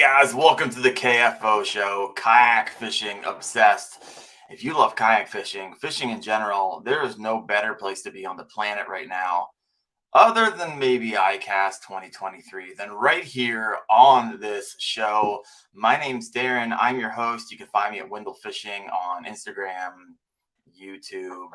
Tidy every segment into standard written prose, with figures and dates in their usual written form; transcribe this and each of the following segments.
guys, welcome to the KFO show, Kayak Fishing Obsessed. If you love kayak fishing, fishing in general, there is no better place to be on the planet right now, other than maybe ICAST 2023, than right here on this show. My name's Darren. I'm your host. You can find me at Wendell Fishing on Instagram, YouTube,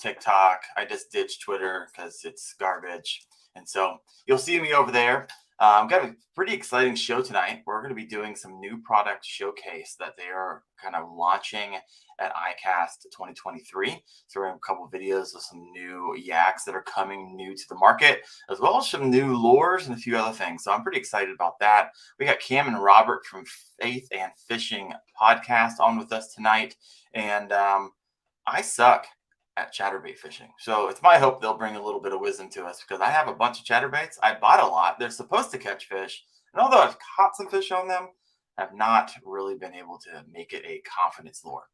TikTok. I just ditched Twitter because it's garbage. And so you'll see me over there. I've got a pretty exciting show tonight. We're going to be doing some new product showcase that they are kind of launching at ICAST 2023. So we're going to have a couple of videos of some new yaks that are coming new to the market, as well as some new lures and a few other things. So I'm pretty excited about that. We got Cam and Robert from Faith and Fishing Podcast on with us tonight. And I suck at chatterbait fishing. So it's my hope they'll bring a little bit of wisdom to us, because I have a bunch of chatterbaits. I bought a lot. They're supposed to catch fish. And although I've caught some fish on them, I've not really been able to make it a confidence lure.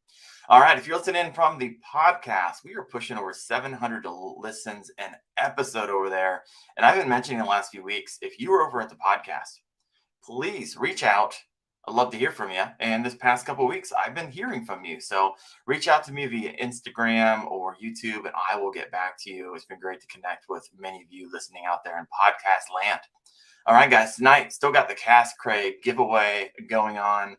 All right. If you're listening from the podcast, we are pushing over 700 listens an episode over there. And I've been mentioning in the last few weeks, if you were over at the podcast, please reach out. I'd love to hear from you. And this past couple of weeks, I've been hearing from you. So reach out to me via Instagram or YouTube, and I will get back to you. It's been great to connect with many of you listening out there in podcast land. All right, guys, tonight, still got the Cast Craig giveaway going on.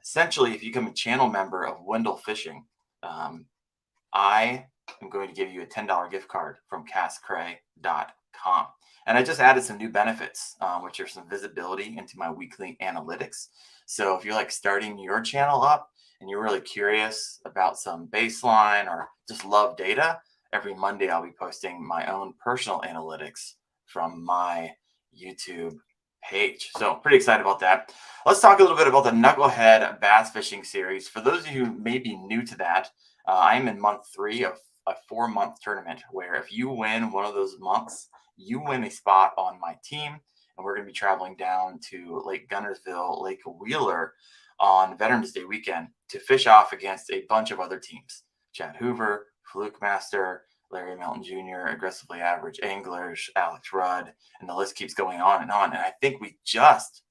Essentially, if you become a channel member of Wendell Fishing, I am going to give you a $10 gift card from castcray.com. And I just added some new benefits, which are some visibility into my weekly analytics. So if you're like starting your channel up and you're really curious about some baseline or just love data, every Monday I'll be posting my own personal analytics from my YouTube page. So pretty excited about that. Let's talk a little bit about the Knucklehead Bass Fishing Series. For those of you who may be new to that, I'm in month 3 of a 4-month tournament where if you win one of those months, you win a spot on my team. And we're going to be traveling down to Lake Gunnersville, Lake Wheeler on Veterans Day weekend to fish off against a bunch of other teams. Chad Hoover, Fluke Master, Larry Melton Jr., Aggressively Average Anglers, Alex Rudd, and the list keeps going on. And I think we just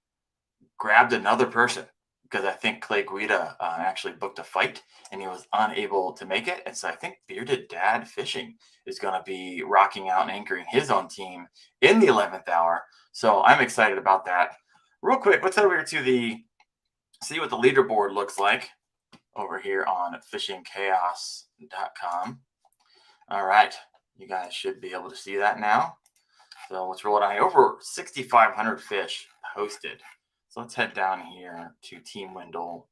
grabbed another person, because I think Clay Guida actually booked a fight and he was unable to make it. And so I think Bearded Dad Fishing is going to be rocking out and anchoring his own team in the 11th hour. So I'm excited about that. Real quick, let's head over to see what the leaderboard looks like over here on fishingchaos.com. All right. You guys should be able to see that now. So let's roll it on. Over 6,500 fish posted. So let's head down here to Team Wendell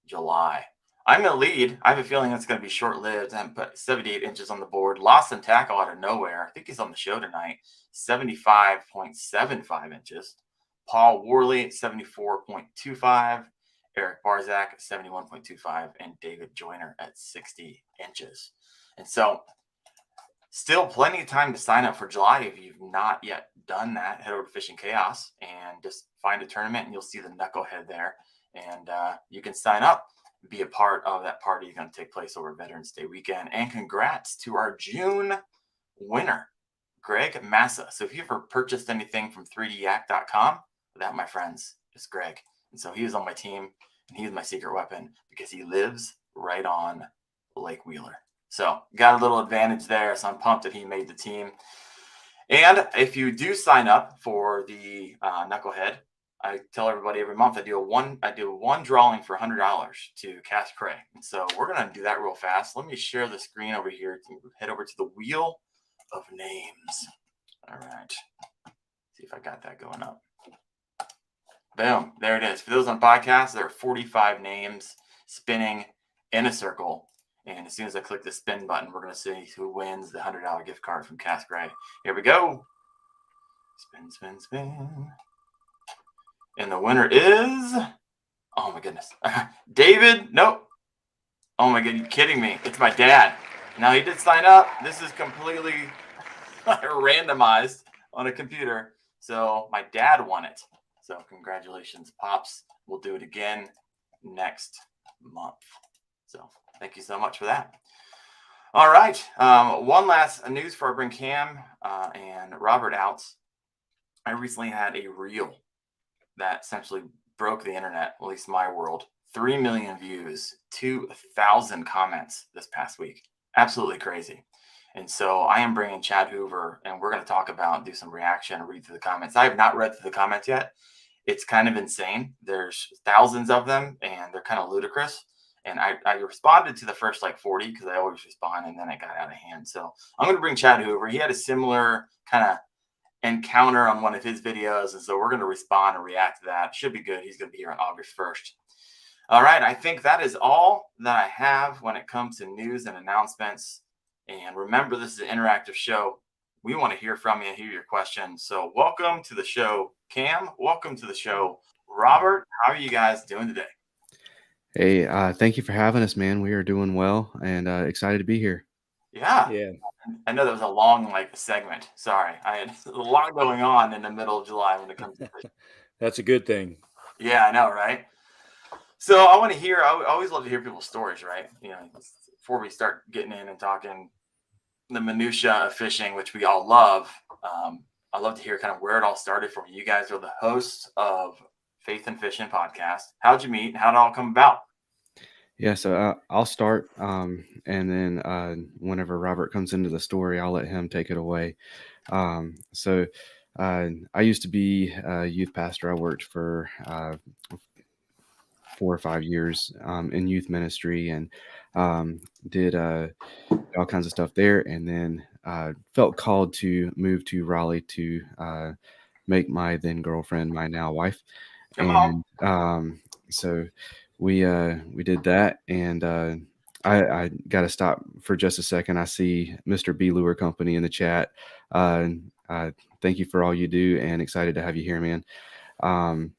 July. I'm in the lead. I have a feeling it's going to be short-lived. I put 78 inches on the board. Lost and tackle out of nowhere. I think he's on the show tonight. 75.75 inches. Paul Worley, 74.25. Eric Barzak, 71.25. And David Joyner at 60 inches. And so still plenty of time to sign up for July. If you've not yet done that, head over to Fishing Chaos and just find a tournament and you'll see the Knucklehead there. And you can sign up, be a part of that party going to take place over Veterans Day weekend. And congrats to our June winner, Greg Massa. So if you ever purchased anything from 3dyak.com, that, my friends, is Greg. And so he was on my team and he is my secret weapon because he lives right on Lake Wheeler. So got a little advantage there. So I'm pumped that he made the team. And if you do sign up for the Knucklehead, I tell everybody every month I do one drawing for $100 to Cast Cray. And so we're going to do that real fast. Let me share the screen over here to head over to the Wheel of Names. All right. See if I got that going up. Boom. There it is. For those on podcasts, there are 45 names spinning in a circle. And as soon as I click the spin button, we're going to see who wins the $100 gift card from Cast Cray. Here we go. Spin, spin, spin. And the winner is, oh my goodness, David. Nope. Oh my God, you're kidding me. It's my dad. Now, he did sign up. This is completely randomized on a computer. So my dad won it. So congratulations, Pops. We'll do it again next month. So thank you so much for that. All right. One last news before I bring Cam and Robert out. I recently had a reel that essentially broke the internet, at least my world. 3 million views, 2,000 comments this past week. Absolutely crazy. And so I am bringing Chad Hoover, and we're going to talk about, do some reaction, read through the comments. I have not read through the comments yet. It's kind of insane. There's thousands of them, and they're kind of ludicrous. And I responded to the first like 40 because I always respond, and then it got out of hand. So I'm going to bring Chad Hoover. He had a similar kind of encounter on one of his videos, and so we're going to respond and react to that. Should be good. He's going to be here on August 1st. All right, I think that is all that I have when it comes to news and announcements. And remember, this is an interactive show. We want to hear from you, hear your questions. So welcome to the show, Cam. Welcome to the show, Robert. How are you guys doing today? Hey, thank you for having us, man. We are doing well and excited to be here. Yeah, Yeah, I know that was a long segment. Sorry, I had a lot going on in the middle of July when it comes to fishing. that's a good thing. Yeah, I know, right? So I want to hear. I always love to hear people's stories, right? Before we start getting in and talking the minutia of fishing, which we all love. I love to hear kind of where it all started for you. You guys are the hosts of Faith and Fishing podcast. How'd you meet? How'd it all come about? Yeah, so I'll start, and then whenever Robert comes into the story, I'll let him take it away. So I used to be a youth pastor. I worked for 4 or 5 years in youth ministry and did all kinds of stuff there, and then felt called to move to Raleigh to make my then girlfriend my now wife, Come on. and so we did that, and I got to stop for just a second. I see Mr. B Lure Company in the chat. Uh, Thank you for all you do, and excited to have you here, man. Um,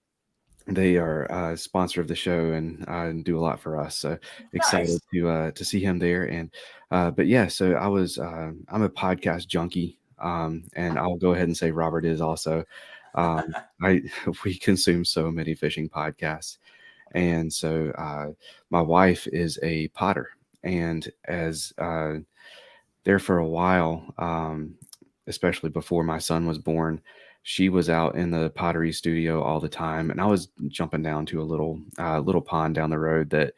they are a sponsor of the show and do a lot for us. So excited Nice. to see him there. And but yeah, so I'm a podcast junkie, and I'll go ahead and say Robert is also. I We consume so many fishing podcasts, and so my wife is a potter, and as there for a while, especially before my son was born, she was out in the pottery studio all the time, and I was jumping down to a little pond down the road that,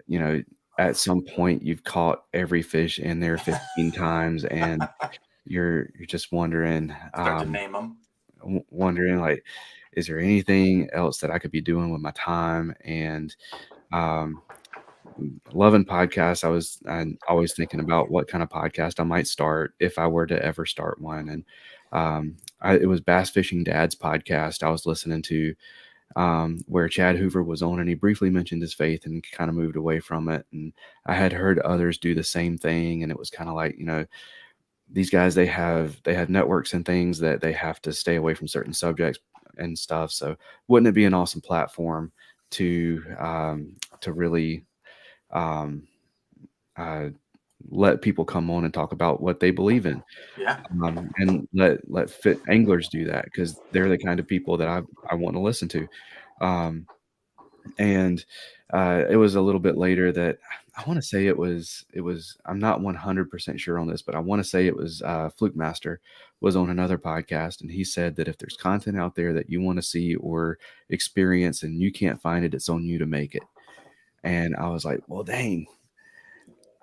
you know, at some point you've caught every fish in there 15 times, and you're just wondering, Start to name them. wondering like, is there anything else that I could be doing with my time? And um, loving podcasts. I'm always thinking about what kind of podcast I might start if I were to ever start one. And it was Bass Fishing Dad's podcast I was listening to, where Chad Hoover was on, and he briefly mentioned his faith and kind of moved away from it. And I had heard others do the same thing, and it was kind of like, these guys, they have networks and things that they have to stay away from certain subjects and stuff. So wouldn't it be an awesome platform to really um, uh, let people come on and talk about what they believe in, Yeah. and let fit anglers do that, because they're the kind of people that I want to listen to. Um, and it was a little bit later that I want to say it was I'm not 100% sure on this, but I want to say it was Fluke Master was on another podcast, and he said that if there's content out there that you want to see or experience and you can't find it, it's on you to make it. And I was like, well, dang,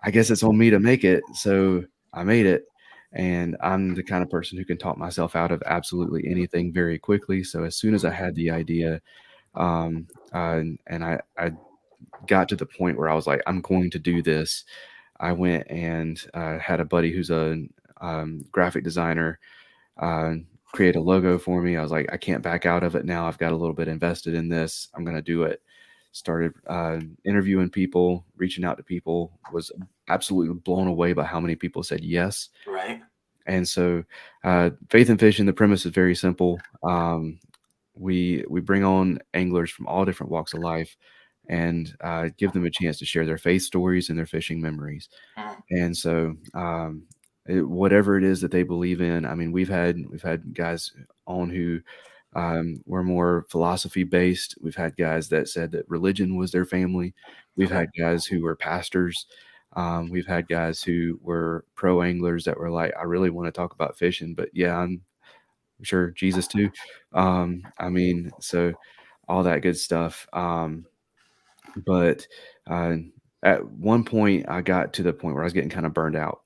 I guess it's on me to make it. So I made it. And I'm the kind of person who can talk myself out of absolutely anything very quickly. So as soon as I had the idea, and I got to the point where I was like, I'm going to do this, I went and had a buddy who's a graphic designer uh, create a logo for me. I was like, I can't back out of it now. I've got a little bit invested in this. I'm going to do it. Started interviewing people, reaching out to people, was absolutely blown away by how many people said yes. Right. And so, Faith and Fishing, the premise is very simple. We bring on anglers from all different walks of life and give them a chance to share their faith stories and their fishing memories. Mm. And so, whatever it is that they believe in, I mean, we've had guys on who were more philosophy based. We've had guys that said that religion was their family. We've Okay. had guys who were pastors. We've had guys who were pro anglers that were like, I really want to talk about fishing, but yeah, I'm sure Jesus too. I mean, so all that good stuff. But at one point, I got to the point where I was getting kind of burned out,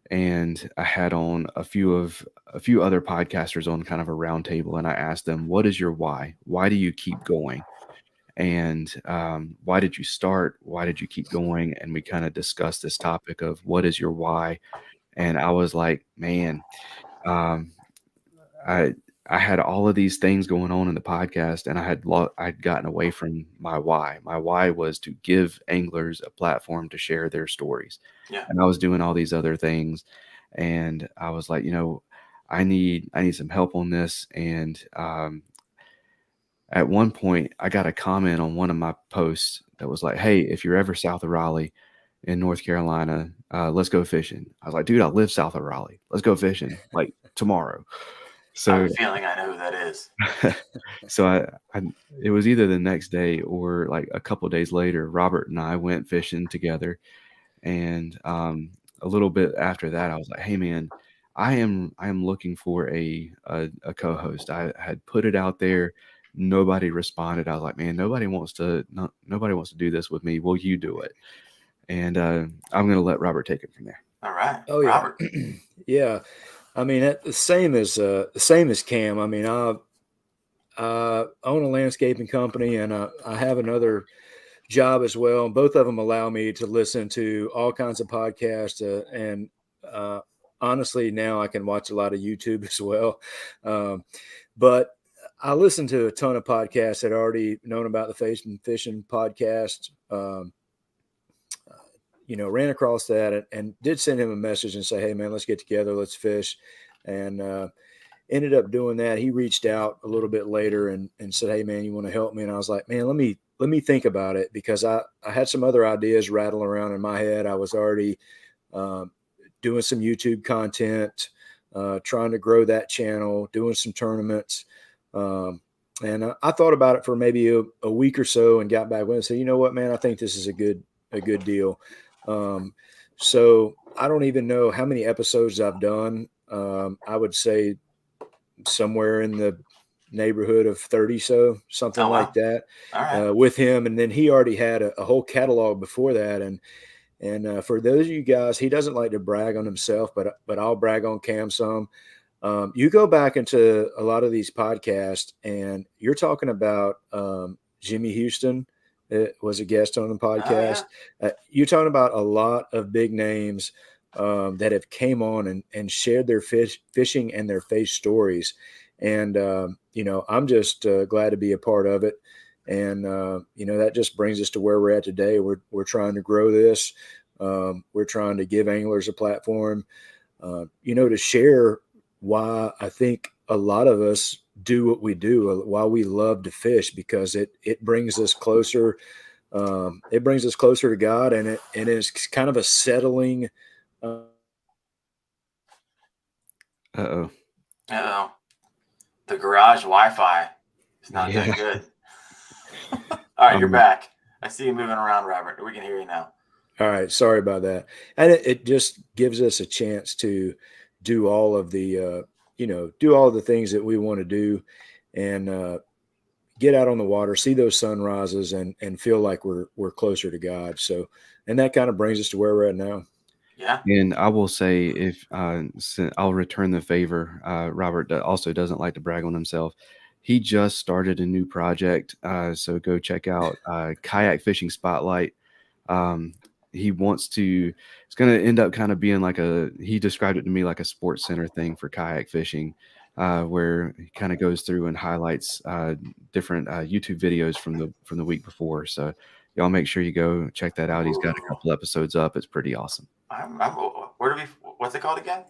and I had on a few other podcasters on kind of a round table, and I asked them, "What is your why? Why do you keep going? And why did you start? Why did you keep going?" And we kind of discussed this topic of what is your why. And I was like, man, um, I I had all of these things going on in the podcast, and I'd gotten away from my why. My why was to give anglers a platform to share their stories, Yeah. and I was doing all these other things, and I was like, I need some help on this. And at one point, I got a comment on one of my posts that was like, "Hey, if you're ever south of Raleigh in North Carolina, let's go fishing." I was like, "Dude, I live south of Raleigh. Let's go fishing like tomorrow." I have So a feeling I know who that is. so I it was either the next day or like a couple days later, Robert and I went fishing together. And a little bit after that, I was like, "Hey man, I am looking for a co-host." I had put it out there. Nobody responded. I was like, "Man, nobody wants to do this with me. Will you do it?" And I'm gonna let Robert take it from there. All right. Oh yeah. Robert. Yeah. I mean, the same as Cam. I mean, I own a landscaping company, and I have another job as well. Both of them allow me to listen to all kinds of podcasts, and honestly, now I can watch a lot of YouTube as well. But I listen to a ton of podcasts that I already known about the fishing podcast. Ran across that and did send him a message and say, "Hey man, let's get together, let's fish." And ended up doing that. He reached out a little bit later and said, "Hey man, you want to help me?" And I was like, "Man, let me think about it," because I had some other ideas rattling around in my head. I was already doing some YouTube content, trying to grow that channel, doing some tournaments. And I thought about it for maybe a week or so and got back with it and said, "You know what, man, I think this is a good deal." So I don't even know how many episodes I've done. I would say somewhere in the neighborhood of 30, something Oh, wow. like that, All right. with him. And then he already had a whole catalog before that. And for those of you guys, he doesn't like to brag on himself, but I'll brag on Cam some. You go back into a lot of these podcasts, and you're talking about Jimmy Houston was a guest on the podcast. Oh, yeah. You're talking about a lot of big names that have came on and shared their fishing and their fish stories. And, I'm just glad to be a part of it. And, that just brings us to where we're at today. We're trying to grow this. We're trying to give anglers a platform, to share why I think a lot of us do what we do, why we love to fish, because it brings us closer. It brings us closer to God, and it is kind of a settling. Uh-oh. Uh-oh. The garage Wi-Fi is not that Yeah. good. All right, you're Um, back. I see you moving around, Robert. We can hear you now. All right, sorry about that. And it just gives us a chance to do all of the, do all the things that we want to do, and get out on the water, see those sunrises, and feel like we're closer to God. So, and that kind of brings us to where we're at now. Yeah. and I will say, if I'll return the favor, Robert also doesn't like to brag on himself. He just started a new project, so go check out Kayak Fishing Spotlight. Um, he wants to. It's going to end up kind of being like he described it to me like a sports center thing for kayak fishing, where he kind of goes through and highlights different YouTube videos from the week before. So y'all make sure you go check that out. He's got a Ooh. couple episodes up. It's pretty awesome. Where do we? What's it called again?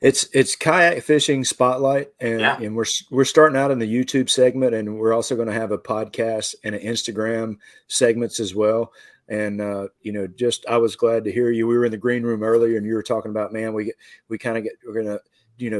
It's Kayak Fishing Spotlight, Yeah. and we're starting out in the YouTube segment, and we're also going to have a podcast and an Instagram segments as well. And just I was glad to hear you. We were in the green room earlier, and you were talking about, man, we're going to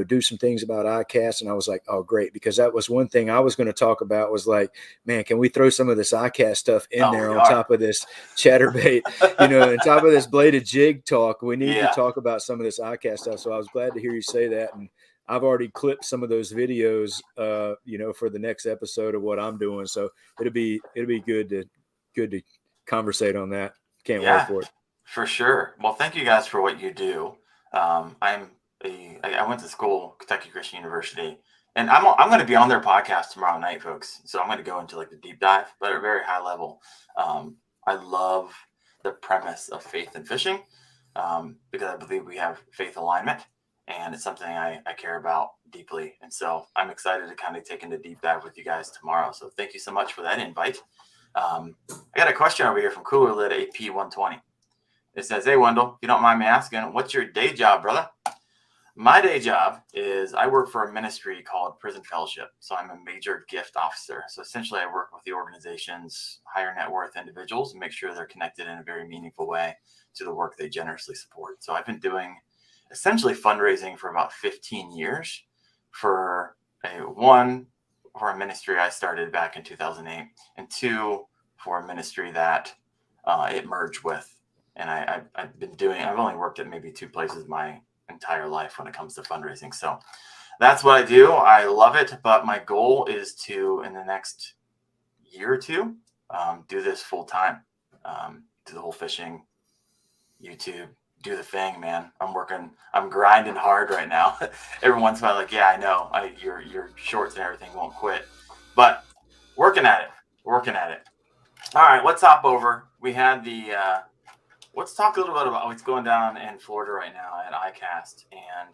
do some things about ICAST, and I was like, oh great, because that was one thing I was going to talk about, was like, man, can we throw some of this ICAST stuff in there on top of this chatterbait, on top of this bladed jig talk? We need to Yeah. talk about some of this ICAST stuff. So I was glad to hear you say that, and I've already clipped some of those videos, for the next episode of what I'm doing. So it'll be good to conversate on that. Can't wait for it. For sure. Well, thank you guys for what you do. I went to school, Kentucky Christian University, and I'm going to be on their podcast tomorrow night, folks. So I'm going to go into like the deep dive, but at a very high level. I love the premise of faith in fishing because I believe we have faith alignment, and it's something I care about deeply. And so I'm excited to kind of take into deep dive with you guys tomorrow. So thank you so much for that invite. I got a question over here from Cooler Lid AP120. It says, "Hey, Wendell, if you don't mind me asking, what's your day job, brother?" My day job is I work for a ministry called Prison Fellowship. So I'm a major gift officer. So essentially I work with the organization's higher net worth individuals and make sure they're connected in a very meaningful way to the work they generously support. So I've been doing essentially fundraising for about 15 years for a ministry I started back in 2008, and two, for a ministry that it merged with. And I've only worked at maybe two places my entire life when it comes to fundraising. So that's what I do. I love it. But my goal is to, in the next year or two, do this full time, do the whole fishing, YouTube, do the thing, man. I'm grinding hard right now. Every once in a while, like, yeah, I know your shorts and everything won't quit, but working at it. All right, let's hop over. We had let's talk a little bit about what's going down in Florida right now at ICAST. And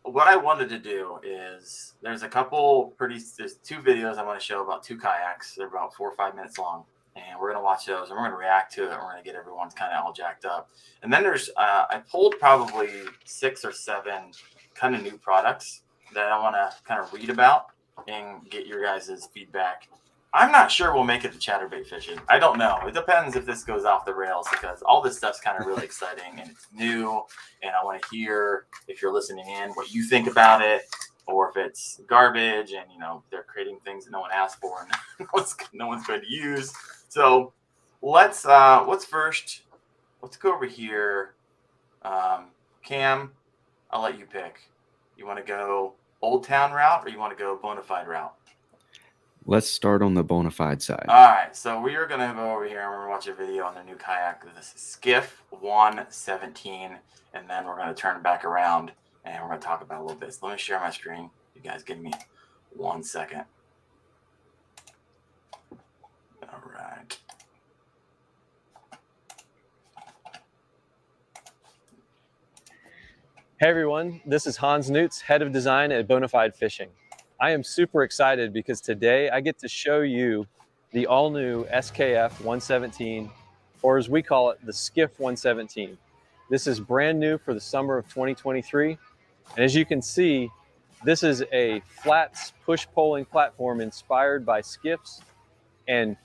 what I wanted to do is there's two videos I want to show about two kayaks. They're about 4 or 5 minutes long. And we're going to watch those and we're going to react to it. And we're going to get everyone kind of all jacked up. And then there's, I pulled probably 6 or 7 kind of new products that I want to kind of read about and get your guys' feedback. I'm not sure we'll make it to chatterbait fishing. I don't know. It depends if this goes off the rails because all this stuff's kind of really exciting and it's new. And I want to hear, if you're listening in, what you think about it, or if it's garbage and, they're creating things that no one asked for and no one's going to use. So let's go over here. Cam, I'll let you pick. You want to go Old Town route or you want to go Bonafide route? Let's start on the Bonafide side. All right, so we are going to go over here and we're going to watch a video on the new kayak. This is SKF117, and then we're going to turn it back around and we're going to talk about it a little bit. So let me share my screen. You guys give me 1 second. All right. Hey everyone, this is Hans Newts, Head of Design at Bonafide Fishing. I am super excited because today I get to show you the all-new SKF117, or as we call it, the SKF117. This is brand new for the summer of 2023. And as you can see, this is a flat push-poling platform inspired by skiffs and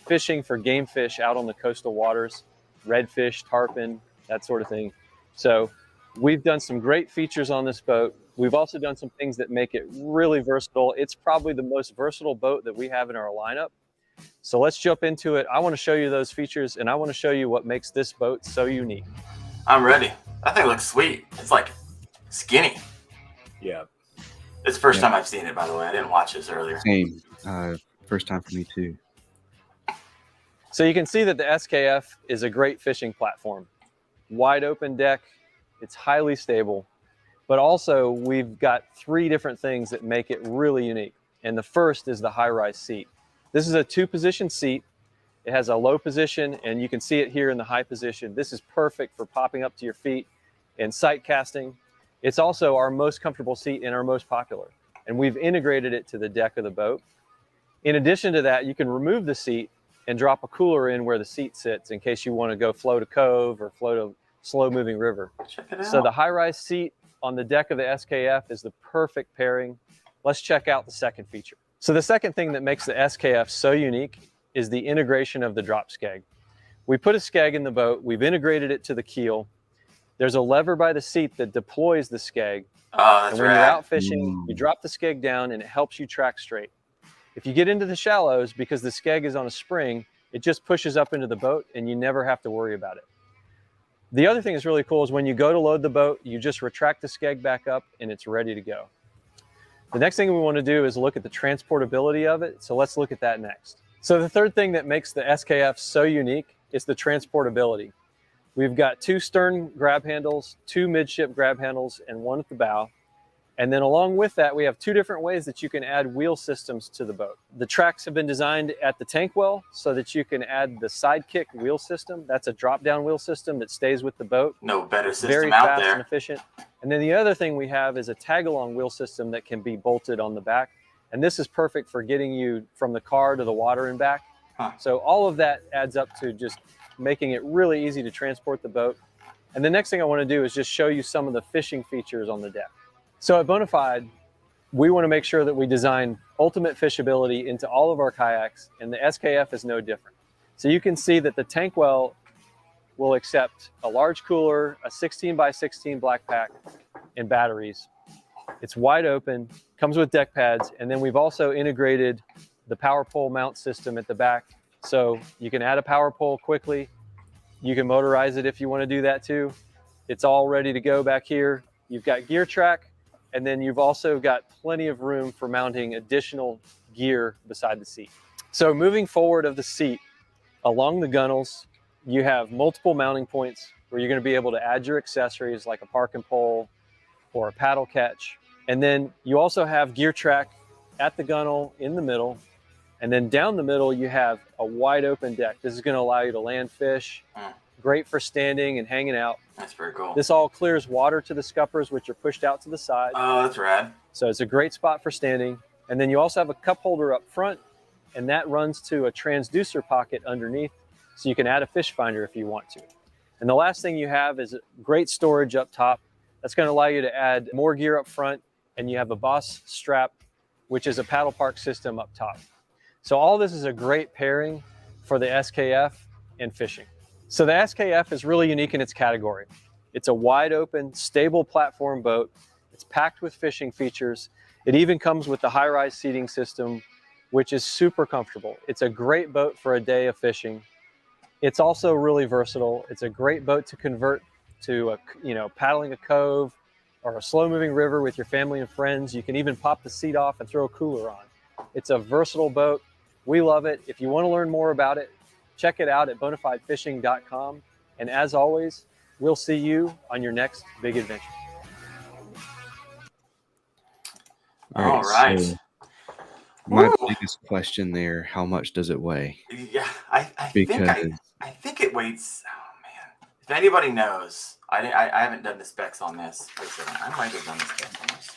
fishing for game fish out on the coastal waters, redfish, tarpon, that sort of thing. So we've done some great features on this boat. We've also done some things that make it really versatile. It's probably the most versatile boat that we have in our lineup. So let's jump into it. I want to show you those features and I want to show you what makes this boat so unique. I'm ready. That thing looks sweet. It's like skinny. Yeah. It's the first time I've seen it, by the way. I didn't watch this earlier. Same. First time for me too. So you can see that the SKF is a great fishing platform. Wide open deck. It's highly stable. But also, we've got 3 different things that make it really unique. And the first is the high-rise seat. This is a 2-position seat. It has a low position, and you can see it here in the high position. This is perfect for popping up to your feet and sight casting. It's also our most comfortable seat and our most popular. And we've integrated it to the deck of the boat. In addition to that, you can remove the seat and drop a cooler in where the seat sits in case you want to go float a cove or float a slow-moving river. Check it out. So the high-rise seat on the deck of the SKF is the perfect pairing. Let's check out the second feature. So the second thing that makes the SKF so unique is the integration of the drop skeg. We put a skeg in the boat, we've integrated it to the keel. There's a lever by the seat that deploys the skeg. That's and when rad. you're out fishing, you drop the skeg down and it helps you track straight. If you get into the shallows, because the skeg is on a spring, it just pushes up into the boat and you never have to worry about it. The other thing that's really cool is when you go to load the boat, you just retract the skeg back up and it's ready to go. The next thing we want to do is look at the transportability of it. So let's look at that next. So the third thing that makes the SKF so unique is the transportability. We've got 2 stern grab handles, 2 midship grab handles, and 1 at the bow. And then along with that, we have 2 different ways that you can add wheel systems to the boat. The tracks have been designed at the tank well so that you can add the sidekick wheel system. That's a drop-down wheel system that stays with the boat. No better system Very out fast there. and efficient. And then the other thing we have is a tag-along wheel system that can be bolted on the back. And this is perfect for getting you from the car to the water and back. Huh. So all of that adds up to just making it really easy to transport the boat. And the next thing I want to do is just show you some of the fishing features on the deck. So at Bonafide, we want to make sure that we design ultimate fishability into all of our kayaks, and the SKF is no different. So you can see that the tank well will accept a large cooler, a 16x16 black pack, and batteries. It's wide open, comes with deck pads, and then we've also integrated the power pole mount system at the back. So you can add a power pole quickly. You can motorize it if you want to do that too. It's all ready to go back here. You've got gear track, and then you've also got plenty of room for mounting additional gear beside the seat. So moving forward of the seat, along the gunnels, you have multiple mounting points where you're going to be able to add your accessories like a parking pole or a paddle catch. And then you also have gear track at the gunnel in the middle. And then down the middle, you have a wide open deck. This is going to allow you to land fish. Great for standing and hanging out. That's very cool. This all clears water to the scuppers, which are pushed out to the side. Oh, that's rad. So it's a great spot for standing. And then you also have a cup holder up front, and that runs to a transducer pocket underneath, so you can add a fish finder if you want to. And the last thing you have is great storage up top. That's going to allow you to add more gear up front, and you have a Boss strap, which is a paddle park system up top. So all this is a great pairing for the SKF and fishing. So the SKF is really unique in its category. It's a wide open, stable platform boat. It's packed with fishing features. It even comes with the high-rise seating system, which is super comfortable. It's a great boat for a day of fishing. It's also really versatile. It's a great boat to convert to paddling a cove or a slow-moving river with your family and friends. You can even pop the seat off and throw a cooler on. It's a versatile boat. We love it. If you want to learn more about it, check it out at bonafidefishing.com. And as always, we'll see you on your next big adventure. All right. So my Woo. biggest question there, how much does it weigh? Yeah, I think it weighs. Oh man, if anybody knows, I haven't done the specs on this. Wait a second, I might have done the specs on this.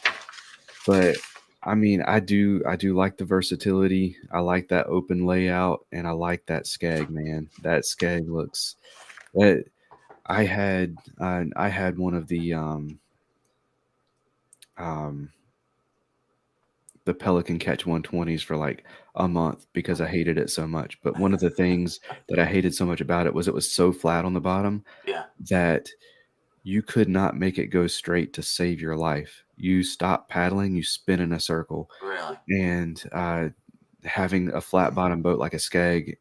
But I mean, I do like the versatility. I like that open layout, and I like that skeg, man. That skeg looks. I had one of the Pelican Catch 120s for like a month because I hated it so much. But one of the things that I hated so much about it was so flat on the bottom that you could not make it go straight to save your life. You stop paddling, you spin in a circle. Really? And having a flat bottom boat like a skeg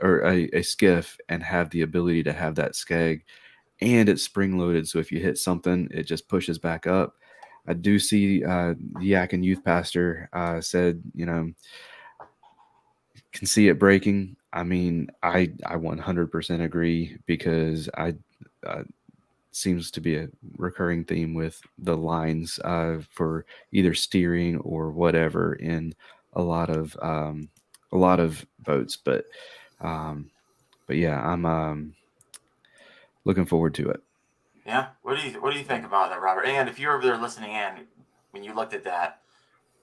or a skiff and have the ability to have that skeg, and it's spring loaded. So if you hit something, it just pushes back up. I do see the Yakin youth pastor said, can see it breaking. I mean, I 100% agree because seems to be a recurring theme with the lines for either steering or whatever in a lot of boats. But yeah, I'm looking forward to it. Yeah. What do you think about that, Robert? And if you're over there listening in, when you looked at that,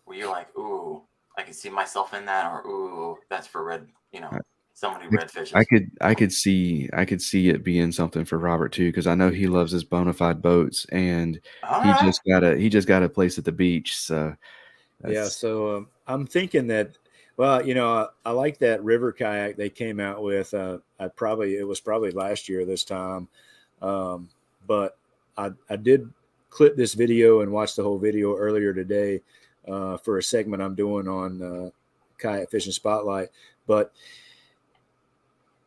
were you like, ooh, I can see myself in that, or ooh, that's for red, somebody red fishes? I could see it being something for Robert too, because I know he loves his Bonafide boats, and he just got a place at the beach. So yeah, so I'm thinking that. Well, I like that river kayak they came out with. It was probably last year this time. But I did clip this video and watch the whole video earlier today for a segment I'm doing on Kayak Fishing Spotlight. But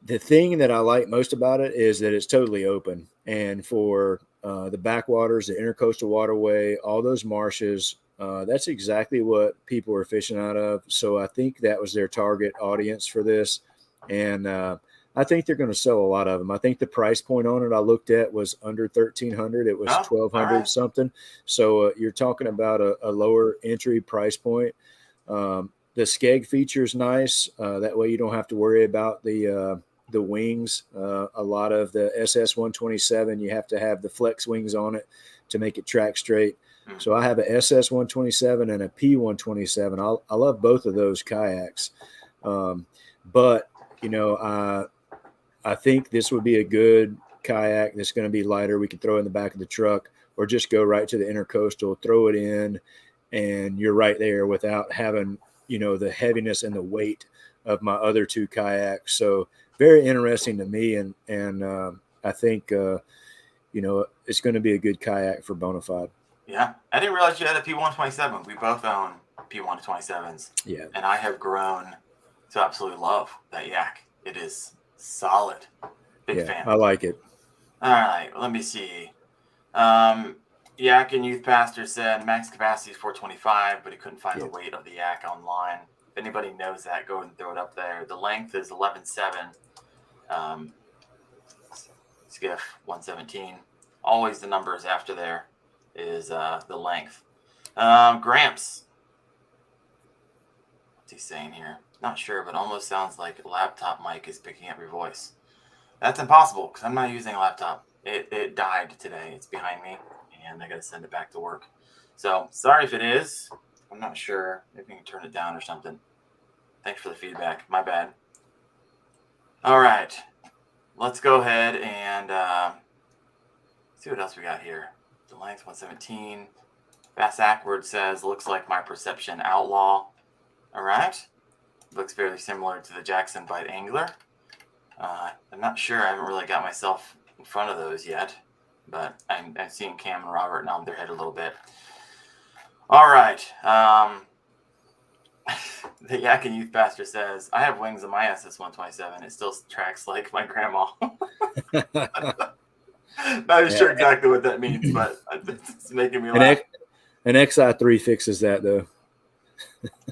The thing that I like most about it is that it's totally open. And for the backwaters, the intercoastal waterway, all those marshes, that's exactly what people are fishing out of. So I think that was their target audience for this. And I think they're going to sell a lot of them. I think the price point on it I looked at was under 1,300. It was 1,200 something. So you're talking about a lower entry price point. The skeg feature is nice. That way you don't have to worry about the wings. A lot of the SS127, you have to have the flex wings on it to make it track straight. So I have a SS127 and a P127. I love both of those kayaks. But, you know, I think this would be a good kayak that's going to be lighter. We could throw it in the back of the truck or just go right to the intercoastal, throw it in, and you're right there without having, you know, the heaviness and the weight of my other two kayaks. So very interesting to me. And I think, you know, it's going to be a good kayak for Bonafide. Yeah. I didn't realize you had a P127. We both own P127s. Yeah. And I have grown to absolutely love that yak. It is solid. Big fan. I like it. All right. Let me see. Yak and Youth Pastor said max capacity is 425, but he couldn't find the weight of the yak online. If anybody knows that, go and throw it up there. The length is 11.7. SKF117. Always the numbers after there is the length. Gramps. What's he saying here? Not sure, but almost sounds like a laptop mic is picking up your voice. That's impossible because I'm not using a laptop. It died today. It's behind me, and I got to send it back to work. So sorry if it is. I'm not sure. Maybe you can turn it down or something. Thanks for the feedback. My bad. All right. Let's go ahead and see what else we got here. The length 117. Bass Ackward says, looks like my Perception Outlaw. All right. Looks fairly similar to the Jackson Bite Angler. I'm not sure. I haven't really got myself in front of those yet, but I'm seeing Cam and Robert nod their head a little bit. All right. The Yak and Youth Pastor says, I have wings on my SS127. It still tracks like my grandma. Not sure exactly what that means, but it's making me laugh. An XI3 fixes that, though.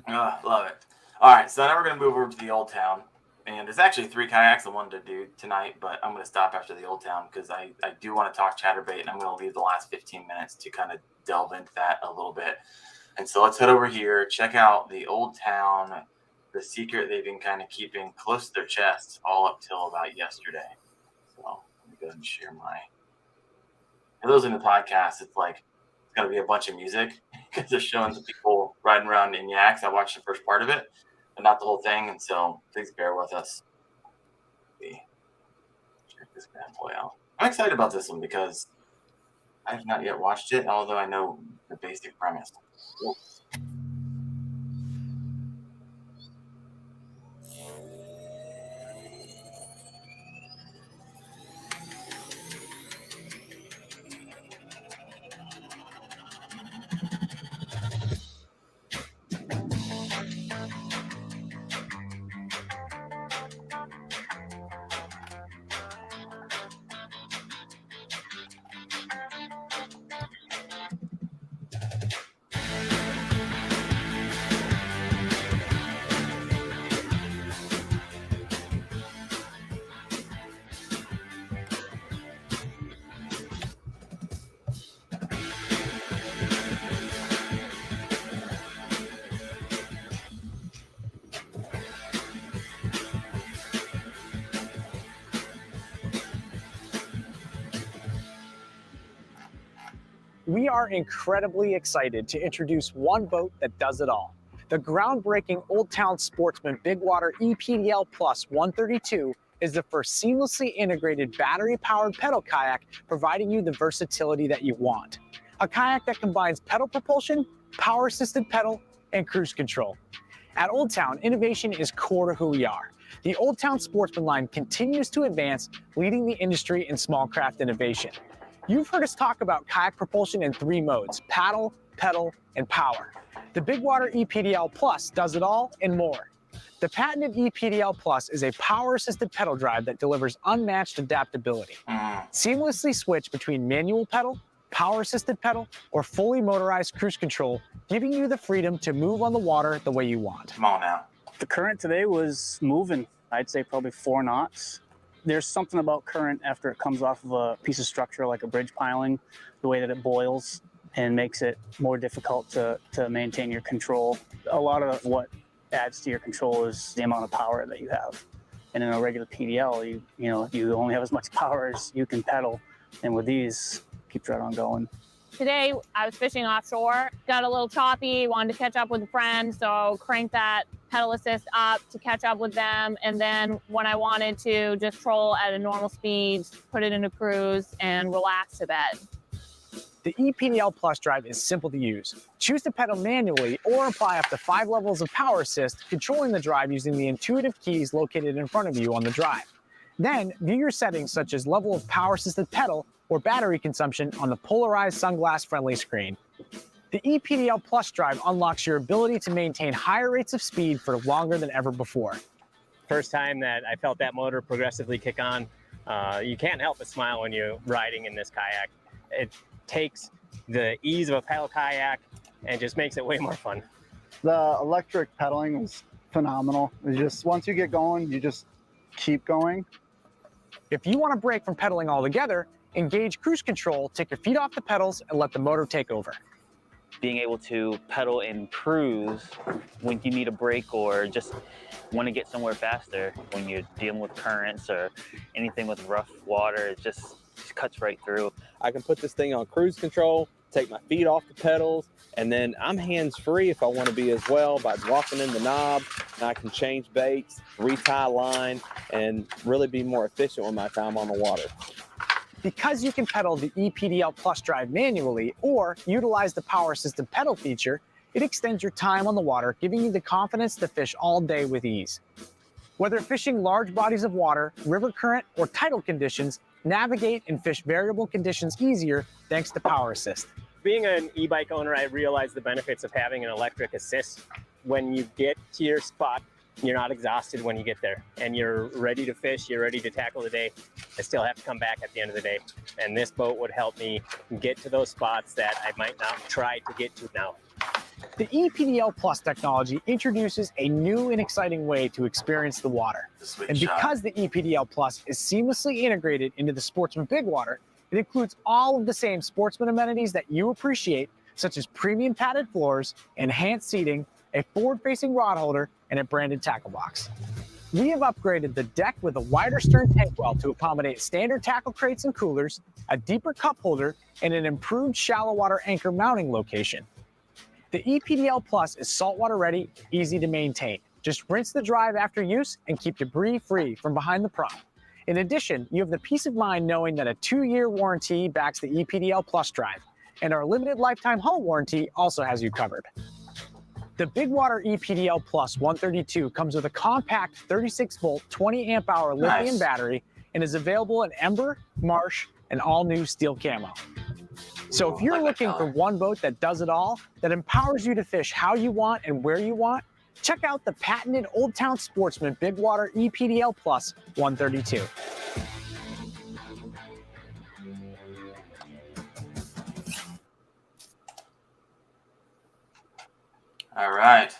Love it. All right, so now we're going to move over to the Old Town. And there's actually 3 kayaks I wanted to do tonight, but I'm going to stop after the Old Town because I do want to talk chatterbait, and I'm going to leave the last 15 minutes to kind of delve into that a little bit. And so let's head over here, check out the Old Town, the secret they've been kind of keeping close to their chest all up till about yesterday. So let me go ahead and share my. For those in the podcast, it's like it's going to be a bunch of music because they're showing the people riding around in yaks. I watched the first part of it, but not the whole thing. And so please bear with us. Check this bad boy out. I'm excited about this one because I have not yet watched it, although I know the basic premise. Cool. We are incredibly excited to introduce one boat that does it all. The groundbreaking Old Town Sportsman Bigwater EPDL Plus 132 is the first seamlessly integrated battery-powered pedal kayak, providing you the versatility that you want. A kayak that combines pedal propulsion, power-assisted pedal, and cruise control. At Old Town, innovation is core to who we are. The Old Town Sportsman line continues to advance, leading the industry in small craft innovation. You've heard us talk about kayak propulsion in 3 modes: paddle, pedal, and power. The Bigwater EPDL Plus does it all and more. The patented ePDL Plus is a power-assisted pedal drive that delivers unmatched adaptability. Seamlessly switch between manual pedal, power-assisted pedal, or fully motorized cruise control, giving you the freedom to move on the water the way you want. Come on now. The current today was moving, I'd say probably 4 knots. There's something about current after it comes off of a piece of structure like a bridge piling, the way that it boils and makes it more difficult to maintain your control. A lot of what adds to your control is the amount of power that you have. And in a regular PDL, you only have as much power as you can pedal. And with these, keeps right on going. Today, I was fishing offshore, got a little choppy, wanted to catch up with a friend, so cranked that pedal assist up to catch up with them. And then when I wanted to just troll at a normal speed, put it into cruise and relax to bed. The ePDL Plus drive is simple to use. Choose to pedal manually or apply up to 5 levels of power assist, controlling the drive using the intuitive keys located in front of you on the drive. Then view your settings such as level of power assisted pedal or battery consumption on the polarized sunglass-friendly screen. The ePDL Plus drive unlocks your ability to maintain higher rates of speed for longer than ever before. First time that I felt that motor progressively kick on, you can't help but smile when you're riding in this kayak. It takes the ease of a pedal kayak and just makes it way more fun. The electric pedaling was phenomenal. It's just once you get going, you just keep going. If you want to break from pedaling altogether, engage cruise control, take your feet off the pedals, and let the motor take over. Being able to pedal and cruise when you need a break or just want to get somewhere faster when you're dealing with currents or anything with rough water, it just cuts right through. I can put this thing on cruise control, take my feet off the pedals, and then I'm hands-free if I want to be as well by walking in the knob, and I can change baits, retie line, and really be more efficient with my time on the water. Because you can pedal the ePDL Plus drive manually or utilize the power assisted pedal feature, it extends your time on the water, giving you the confidence to fish all day with ease. Whether fishing large bodies of water, river current, or tidal conditions, navigate and fish variable conditions easier thanks to power assist. Being an e-bike owner, I realized the benefits of having an electric assist. When you get to your spot, you're not exhausted when you get there and you're ready to fish, you're ready to tackle the day. I still have to come back at the end of the day. And this boat would help me get to those spots that I might not try to get to now. The ePDL Plus technology introduces a new and exciting way to experience the water. And because the ePDL Plus is seamlessly integrated into the Sportsman Bigwater, it includes all of the same Sportsman amenities that you appreciate, such as premium padded floors, enhanced seating, a forward-facing rod holder, and a branded tackle box. We have upgraded the deck with a wider stern tank well to accommodate standard tackle crates and coolers, a deeper cup holder, and an improved shallow water anchor mounting location. The ePDL Plus is saltwater ready, easy to maintain. Just rinse the drive after use and keep debris free from behind the prop. In addition, you have the peace of mind knowing that a 2-year warranty backs the ePDL Plus drive, and our limited lifetime hull warranty also has you covered. The Bigwater ePDL Plus 132 comes with a compact 36-volt, 20-amp-hour lithium battery and is available in Ember, Marsh, and all-new steel camo. So if you're looking for one boat that does it all, that empowers you to fish how you want and where you want, check out the patented Old Town Sportsman Bigwater ePDL Plus 132. All right,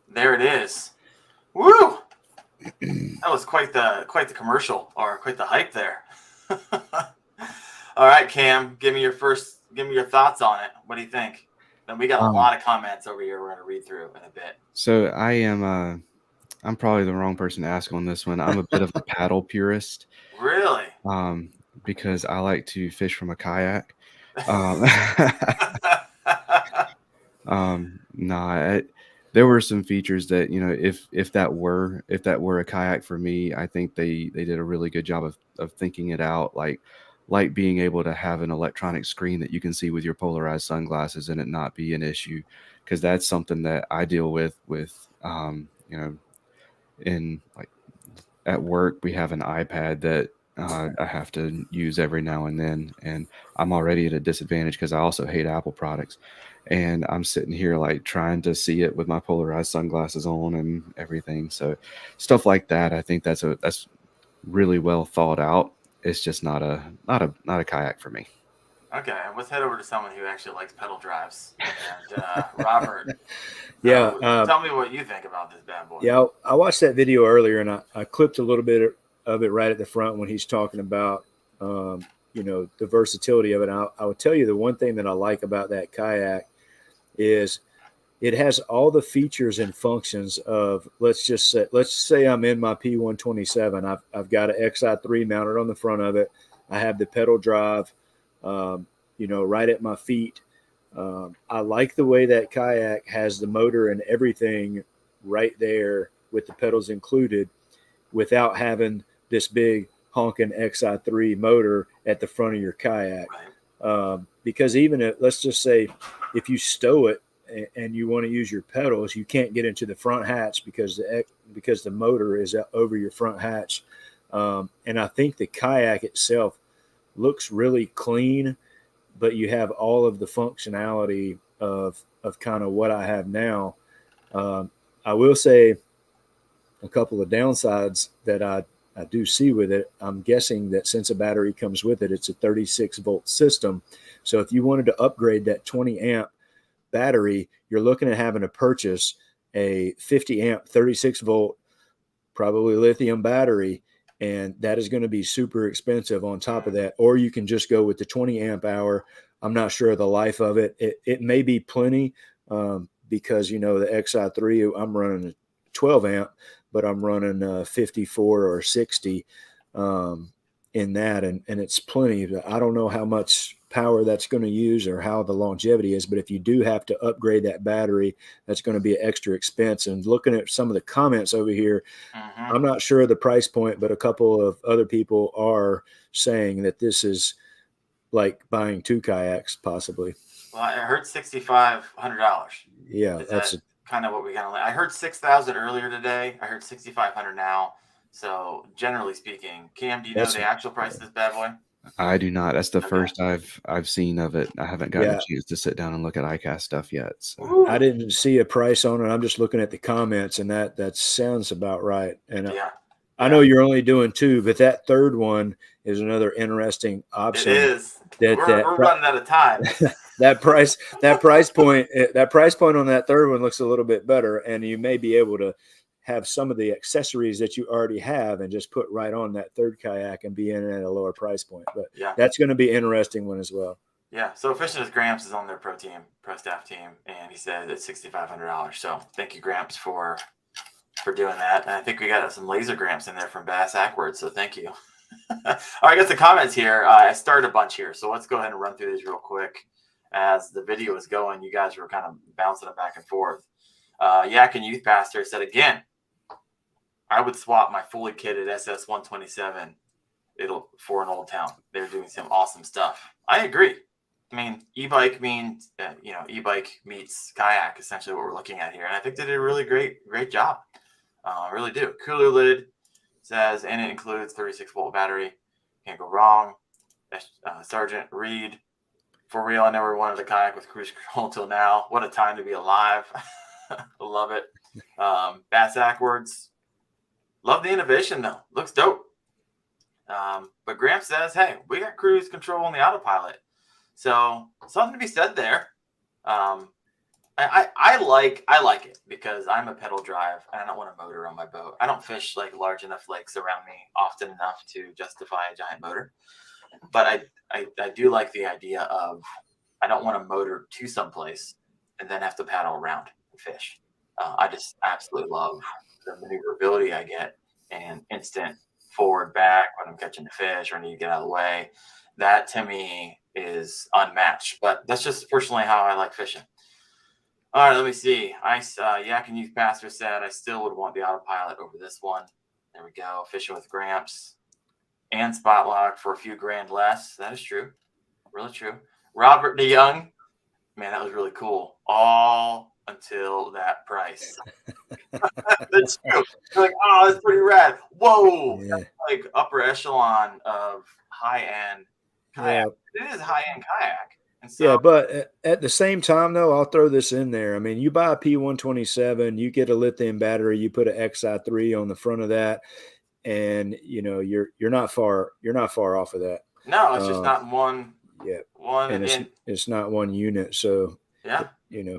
there it is. Woo! That was quite the commercial, or quite the hype there. All right, Cam, give me your thoughts on it. What do you think? Then we got a lot of comments over here we're going to read through in a bit. So I'm probably the wrong person to ask on this one. I'm a bit of a paddle purist. Really? Because I like to fish from a kayak. There were some features that, if that were a kayak for me, I think they did a really good job of thinking it out, like being able to have an electronic screen that you can see with your polarized sunglasses and it not be an issue, because that's something that I deal with in at work. We have an iPad that I have to use every now and then, and I'm already at a disadvantage because I also hate Apple products. and I'm sitting here like trying to see it with my polarized sunglasses on and everything. So stuff like that, I think that's really well thought out. It's just not a kayak for me. Okay, let's head over to someone who actually likes pedal drives. And Robert, Yeah. tell me what you think about this bad boy. Yeah, I watched that video earlier, and I clipped a little bit of it right at the front when he's talking about, the versatility of it. I would tell you the one thing that I like about that kayak is it has all the features and functions of, let's say I'm in my P127. I've got an XI3 mounted on the front of it. I have the pedal drive, right at my feet. I like the way that kayak has the motor and everything right there with the pedals included, without having this big honking XI3 motor at the front of your kayak. Because even let's just say if you stow it and you want to use your pedals, you can't get into the front hatch because the motor is over your front hatch. And I think the kayak itself looks really clean, but you have all of the functionality of kind of what I have now. I will say a couple of downsides that I do see with it. I'm guessing that since a battery comes with it, it's a 36-volt system. So if you wanted to upgrade that 20-amp battery, you're looking at having to purchase a 50-amp, 36-volt, probably lithium battery, and that is going to be super expensive on top of that. Or you can just go with the 20-amp-hour. I'm not sure of the life of it. It may be plenty because, the XI3, I'm running a 12-amp, but I'm running 54 or 60 in that, and it's plenty. I don't know how much power that's going to use or how the longevity is, but if you do have to upgrade that battery, that's going to be an extra expense. And looking at some of the comments over here, I'm not sure of the price point, but a couple of other people are saying that this is like buying 2 kayaks possibly. Well, I heard $6,500. Yeah, that's kind of what we kind of like. I heard 6,000 earlier today. I heard 6,500 now. So generally speaking, Cam, do you know the actual price of this bad boy? I do not. That's the first I've seen of it. I haven't gotten a chance to sit down and look at iCast stuff yet. So. I didn't see a price on it. I'm just looking at the comments, and that sounds about right. And I know you're only doing 2, but that third one is another interesting option. It is. We're running out of time. that price point on that third one looks a little bit better, and you may be able to have some of the accessories that you already have and just put right on that third kayak and be in at a lower price point. But that's going to be an interesting one as well. Yeah. So Fishing with Gramps is on their pro staff team, and he said it's $6,500. So thank you, Gramps, for doing that. And I think we got some laser Gramps in there from Bass Ackwards. So thank you. All right, I got the comments here. I started a bunch here. So let's go ahead and run through these real quick. As the video was going, you guys were kind of bouncing it back and forth. Yak and Youth Pastor said, again, I would swap my fully kitted SS127 for an Old Town. They're doing some awesome stuff. I agree. I mean, e-bike means, e-bike meets kayak, essentially what we're looking at here. And I think they did a really great job. Really do. Cooler lid says, and it includes 36-volt battery. Can't go wrong. Sergeant Reed, for real, I never wanted a kayak with cruise control until now. What a time to be alive. I love it. Bass Ackwards. Love the innovation, though. Looks dope. But Gramps says, hey, we got cruise control on the autopilot. So something to be said there. I like it because I'm a pedal drive and I don't want a motor on my boat. I don't fish like large enough lakes around me often enough to justify a giant motor. But I do like the idea of I don't want a motor to someplace and then have to paddle around and fish. I just absolutely love the maneuverability I get and instant forward, back when I'm catching the fish or I need to get out of the way. That to me is unmatched, but that's just personally how I like fishing. All right, let me see. Yak and Youth Pastor said I still would want the autopilot over this one. There we go. Fishing with Gramps and Spot Lock for a few grand less. That is true. Really true. Robert DeYoung. Man, that was really cool. All until that price. That's true. You're like, oh, that's pretty rad. Whoa. Yeah. That's like upper echelon of high-end kayak. Yeah. It is high-end kayak. And so, Yeah, but at the same time, though, I'll throw this in there. I mean, you buy a P127, you get a lithium battery, you put an XI3 on the front of that, and you're not far off of that. no, it's just not one. Yeah, One and and it's not one unit, so yeah.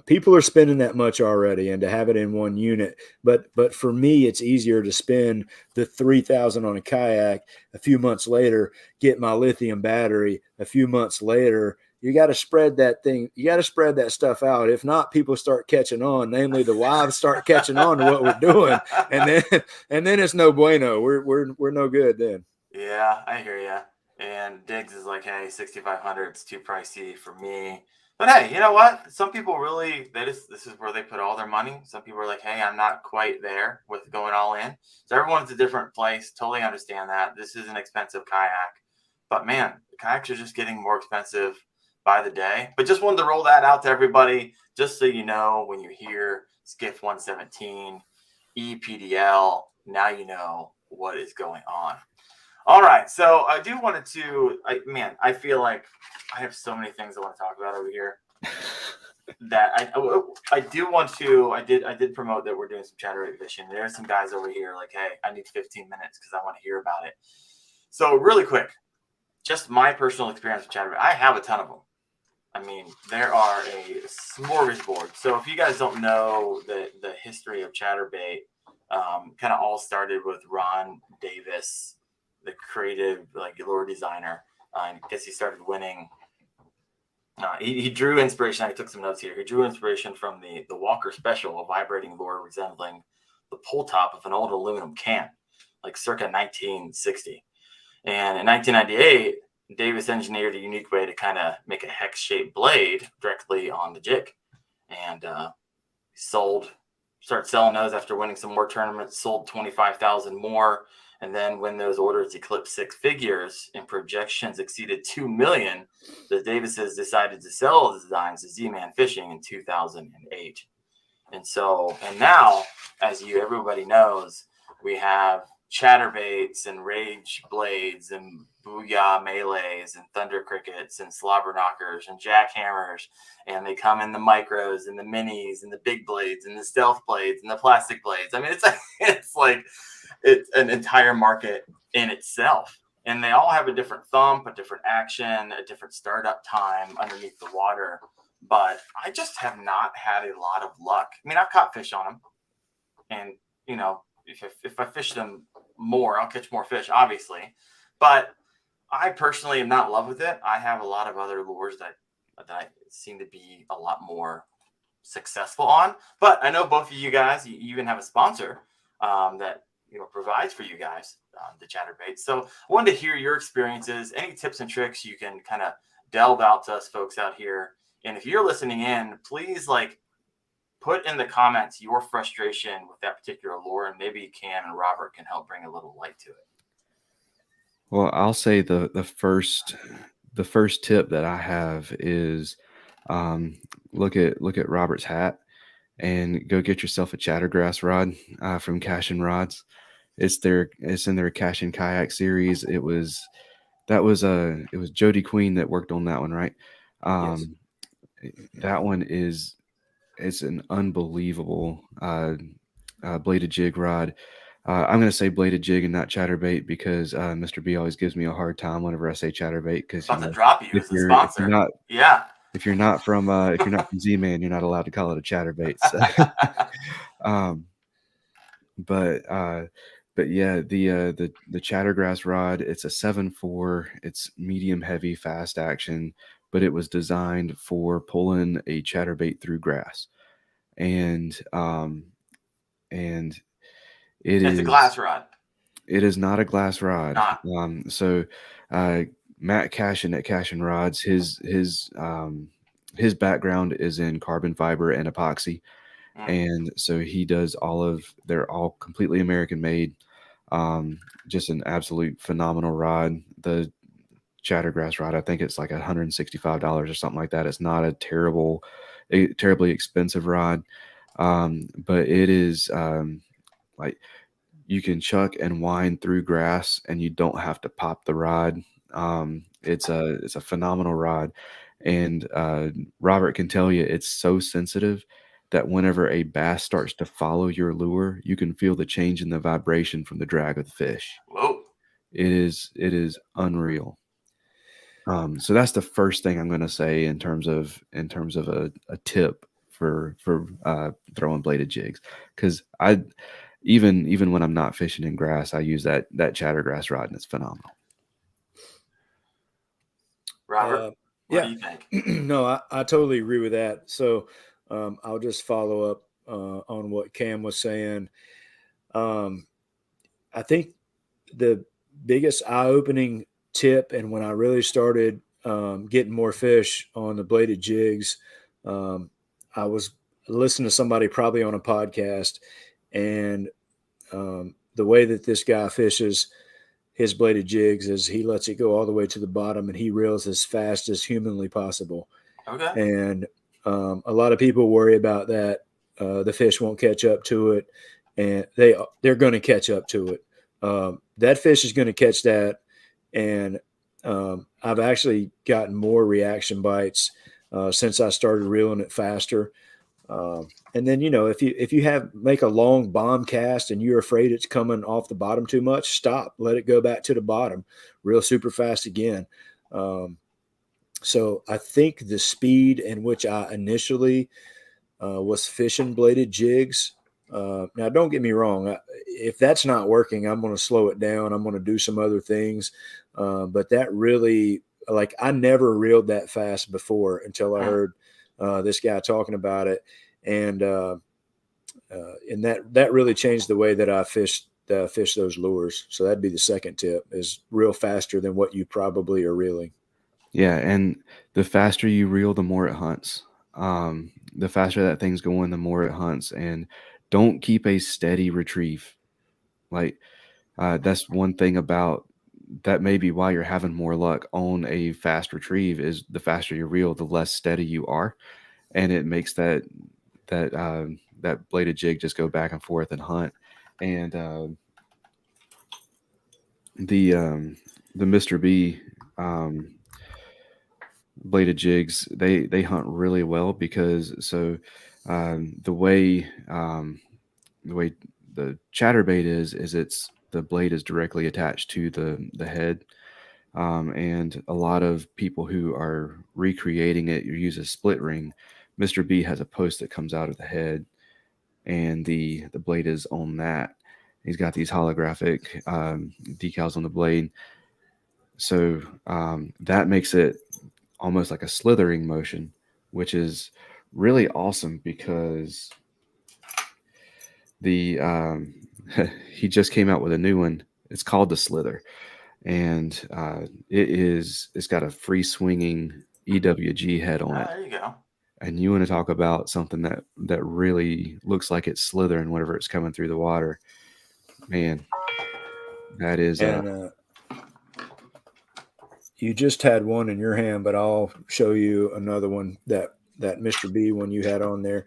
people are spending that much already, and to have it in one unit. But for me, it's easier to spend the 3,000 on a kayak. A few months later, get my lithium battery. A few months later, you got to spread that thing. You got to spread that stuff out. If not, people start catching on. Namely, the wives start catching on to what we're doing, and then it's no bueno. We're no good then. Yeah, I hear you. And Diggs is like, hey, 6,500, it's too pricey for me. But hey, you know what? Some people really, this is where they put all their money. Some people are like, hey, I'm not quite there with going all in. So everyone's a different place. Totally understand that. This is an expensive kayak. But man, the kayaks are just getting more expensive by the day. But just wanted to roll that out to everybody, just so you know, when you hear SKF117, EPDL, now you know what is going on. All right, so I do wanted to, I feel like I have so many things I want to talk about over here that I do want to, I did promote that we're doing some chatterbait fishing. There's some guys over here like, hey, I need 15 minutes because I want to hear about it. So really quick, just my personal experience with chatterbait. I have a ton of them. I mean, there are a smorgasbord. So if you guys don't know the history of chatterbait, kind of all started with Ron Davis, the creative lure designer. I guess he started winning. He drew inspiration. I took some notes here. He drew inspiration from the Walker Special, a vibrating lure resembling the pull top of an old aluminum can, like circa 1960. And in 1998, Davis engineered a unique way to kind of make a hex-shaped blade directly on the jig. And started selling those after winning some more tournaments, sold 25,000 more. And then when those orders eclipsed six figures and projections exceeded 2 million, the Davises decided to sell the designs to Z-Man Fishing in 2008. And now, as everybody knows, we have chatterbaits and rage blades and booyah melees and thunder crickets and slobber knockers and jackhammers, and they come in the micros and the minis and the big blades and the stealth blades and the plastic blades. I mean, it's an entire market in itself, and they all have a different thump, a different action, a different startup time underneath the water. But I just have not had a lot of luck. I mean, I've caught fish on them, and if I fish them more, I'll catch more fish, obviously. But I personally am not in love with it. I have a lot of other lures that I seem to be a lot more successful on. But I know both of you guys, you even have a sponsor that provides for you guys the chatterbait. So I wanted to hear your experiences, any tips and tricks you can kind of delve out to us folks out here. And if you're listening in, please put in the comments your frustration with that particular lure, and maybe Cam and Robert can help bring a little light to it. Well, I'll say the first tip that I have is look at Robert's hat and go get yourself a chattergrass rod from Cash and Rods. It's in their Cash and Kayak series. It was Jody Queen that worked on that one, right? Yes. That one it's an unbelievable bladed jig rod. I'm going to say bladed jig and not chatterbait because Mr. B always gives me a hard time whenever I say chatterbait. Because about to drop you as a sponsor. If you're not from Z-Man, you're not allowed to call it a chatterbait. So. But yeah, the chattergrass rod, it's a 7.4. It's medium heavy, fast action, but it was designed for pulling a chatterbait through grass, and it's a glass rod. It is not a glass rod. Not. So Matt Cashin at Cashin Rods, his background is in carbon fiber and epoxy. And so he does they're all completely American made. Just an absolute phenomenal rod. The chattergrass rod, I think it's like $165 or something like that. It's not a terribly expensive rod. But it is you can chuck and wind through grass and you don't have to pop the rod. It's a phenomenal rod. And Robert can tell you it's so sensitive that whenever a bass starts to follow your lure, you can feel the change in the vibration from the drag of the fish. Whoa. It is unreal. So that's the first thing I'm going to say in terms of a tip for throwing bladed jigs, because I even when I'm not fishing in grass, I use that chattergrass rod, and it's phenomenal. Robert, what do you think? No, I totally agree with that. So I'll just follow up on what Cam was saying. I think the biggest eye-opening tip, and when I really started getting more fish on the bladed jigs, I was listening to somebody probably on a podcast, and the way that this guy fishes his bladed jigs is he lets it go all the way to the bottom, and he reels as fast as humanly possible. Okay. And a lot of people worry about that. The fish won't catch up to it, and they're going to catch up to it. That fish is going to catch that. And I've actually gotten more reaction bites since I started reeling it faster. And then, if you make a long bomb cast and you're afraid it's coming off the bottom too much, stop, let it go back to the bottom, reel super fast again. So I think the speed in which I initially was fishing bladed jigs. Now, don't get me wrong. If that's not working, I'm going to slow it down. I'm going to do some other things. But that really, I never reeled that fast before until I heard this guy talking about it. And that really changed the way that I fish those lures. So that'd be the second tip, is reel faster than what you probably are reeling. Yeah, and the faster you reel, the more it hunts. The faster that thing's going, the more it hunts. And don't keep a steady retrieve. That's one thing about that. Maybe why you're having more luck on a fast retrieve is the faster you reel, the less steady you are, and it makes that bladed jig just go back and forth and hunt. And the Mr. B bladed jigs, they hunt really well because the way the chatterbait is the blade is directly attached to the head. And a lot of people who are recreating it use a split ring. Mr. B has a post that comes out of the head, and the blade is on that. He's got these holographic decals on the blade. So that makes it almost like a slithering motion, which is really awesome because he just came out with a new one. It's called the Slither, and it's got a free swinging EWG head on it. There you go. And you want to talk about something that really looks like it's slithering whenever it's coming through the water, man. That is. And you just had one in your hand, but I'll show you another one, that Mr. B one you had on there.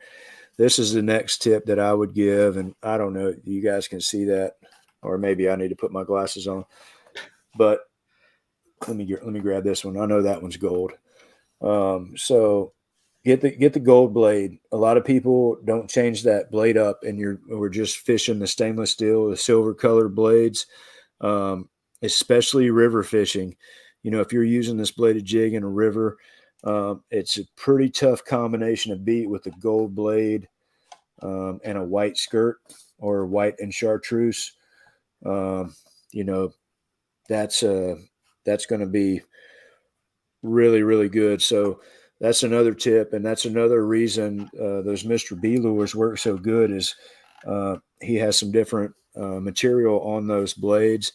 This is the next tip that I would give, and I don't know if you guys can see that, or maybe I need to put my glasses on. But let me grab this one. I know that one's gold. So get the gold blade. A lot of people don't change that blade up, and we're just fishing the stainless steel, the silver colored blades, especially river fishing. If you're using this bladed jig in a river, it's a pretty tough combination of beat with the gold blade and a white skirt or white and chartreuse. That's going to be really, really good. So that's another tip, and that's another reason those Mr. B lures work so good is he has some different material on those blades.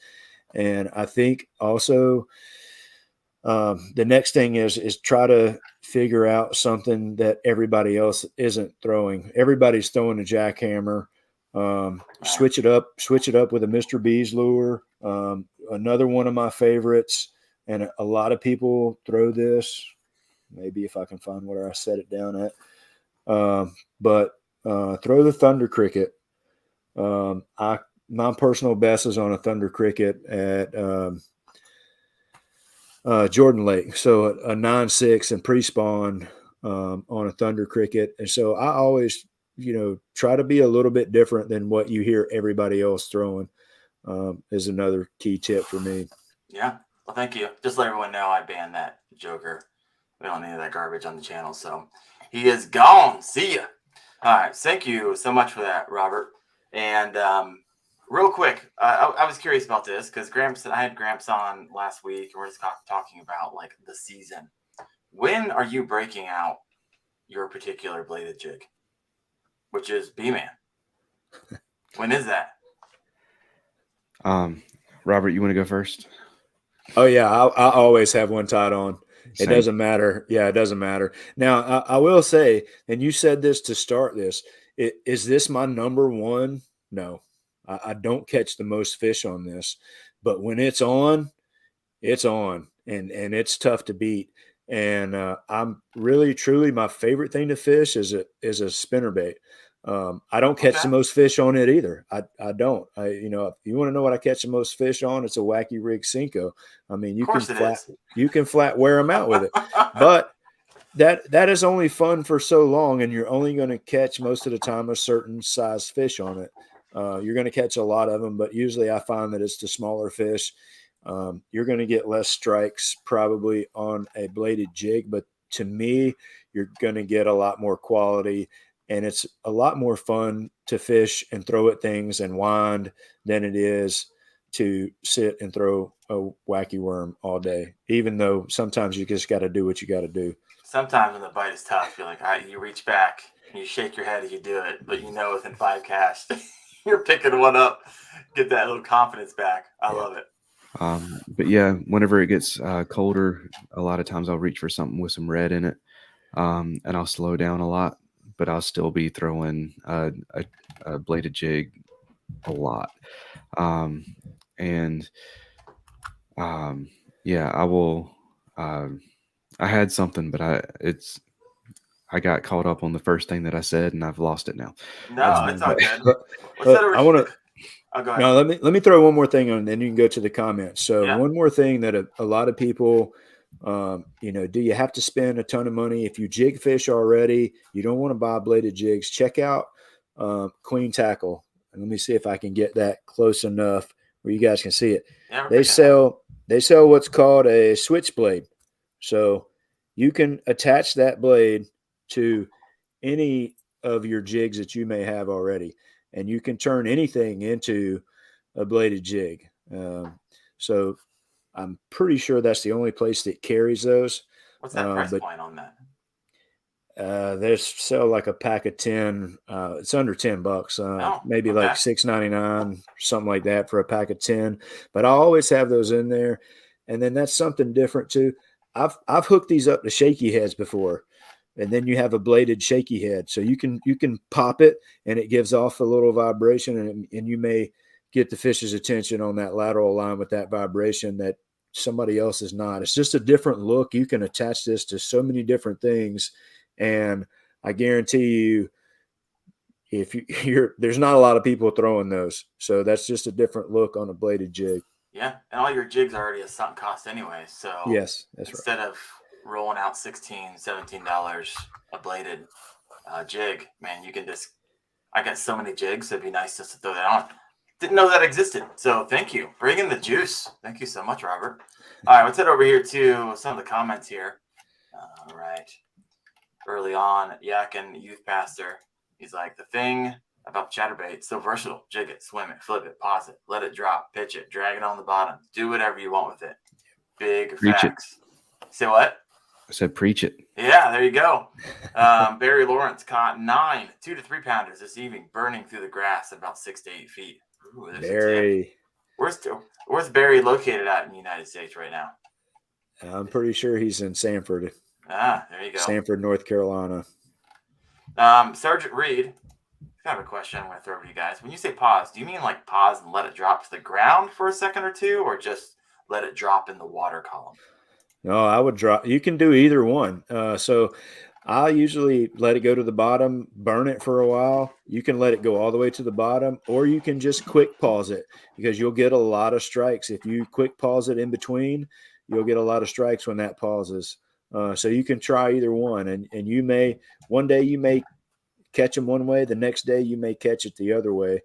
And I think also the next thing is try to figure out something that everybody else isn't throwing. Everybody's throwing a jackhammer. Switch it up with a Mr. B's lure. Another one of my favorites, and a lot of people throw this. Maybe if I can find where I set it down at. But throw the Thunder Cricket. My personal best is on a Thunder Cricket at Jordan Lake. So a 9.6 and pre-spawn on a Thunder Cricket. And so I always, try to be a little bit different than what you hear everybody else throwing is another key tip for me. Yeah. Well, thank you. Just let everyone know I banned that joker. We don't need that garbage on the channel. So he is gone. See ya. All right. Thank you so much for that, Robert. And real quick, I was curious about this because I had Gramps on last week, and we're just talking about like the season. When are you breaking out your particular bladed jig, which is B-Man? When is that? Robert, you want to go first? Oh yeah, I always have one tied on. Same. It doesn't matter. Yeah, it doesn't matter. Now, I will say, and you said this to start this, is this my number one? No, I don't catch the most fish on this, but when it's on, and it's tough to beat. And I'm really, truly, my favorite thing to fish is a spinnerbait. I don't catch the most fish on it either. I don't. If you want to know what I catch the most fish on, it's a wacky rig Cinco. I mean, you can flat wear them out with it, but that is only fun for so long, and you're only going to catch most of the time a certain size fish on it. You're going to catch a lot of them, but usually I find that it's the smaller fish. You're going to get less strikes probably on a bladed jig, but to me, you're going to get a lot more quality. And it's a lot more fun to fish and throw at things and wind than it is to sit and throw a wacky worm all day, even though sometimes you just got to do what you got to do. Sometimes when the bite is tough, you're like, you reach back and you shake your head as you do it, but within 5 casts, you're picking one up, get that little confidence back. I love it. But yeah, whenever it gets colder, a lot of times I'll reach for something with some red in it, and I'll slow down a lot. But I'll still be throwing a bladed jig a lot. Yeah, I will. I had something, but I got caught up on the first thing that I said, and I've lost it now. No, it's all good. I want to. Oh, go ahead. No, let me throw one more thing on, and then you can go to the comments. So one more thing that a lot of people. Do you have to spend a ton of money if you jig fish already? You don't want to buy bladed jigs. Check out Queen Tackle, and let me see if I can get that close enough where you guys can see it. Yeah, they sell what's called a switchblade, so you can attach that blade to any of your jigs that you may have already, and you can turn anything into a bladed jig. So I'm pretty sure that's the only place that carries those. What's that price point on that? They sell like a pack of 10. It's under $10. Maybe like $6.99, something like that for a pack of 10. But I always have those in there. And then that's something different too. I've hooked these up to shaky heads before, and then you have a bladed shaky head. So you can pop it, and it gives off a little vibration, and you may get the fish's attention on that lateral line with that vibration that somebody else is not. It's just a different look. You can attach this to so many different things, and I guarantee you, if there's not a lot of people throwing those, so that's just a different look on a bladed jig. Yeah, and all your jigs are already a sunk cost anyway. So yes, that's right. Instead of rolling out $16-17 a bladed jig, man, you can just. I got so many jigs. It'd be nice just to throw that on. Didn't know that existed. So thank you. Bring in the juice. Thank you so much, Robert. All right, let's head over here to some of the comments here. All right. Early on, Yakin Youth Pastor, he's like, the thing about chatterbait, so versatile. Jig it, swim it, flip it, pause it, let it drop, pitch it, drag it on the bottom. Do whatever you want with it. Big Preach facts. Say what? I said preach it. Yeah, there you go. Barry Lawrence caught 9 2 to 3 pounders this evening, burning through the grass at about 6 to 8 feet. Ooh, Barry. Where's Barry located at in the United States right now? I'm pretty sure he's in Sanford. There you go. Sanford, North Carolina. Sergeant Reed, I have a question I'm going to throw over to you guys. When you say pause, do you mean like pause and let it drop to the ground for a second or two, or just let it drop in the water column? No, I would drop. You can do either one. So I usually let it go to the bottom, burn it for a while. You can let it go all the way to the bottom, or you can just quick pause it, because you'll get a lot of strikes. If you quick pause it in between, you'll get a lot of strikes when that pauses. So you can try either one, and one day you may catch them one way, the next day you may catch it the other way.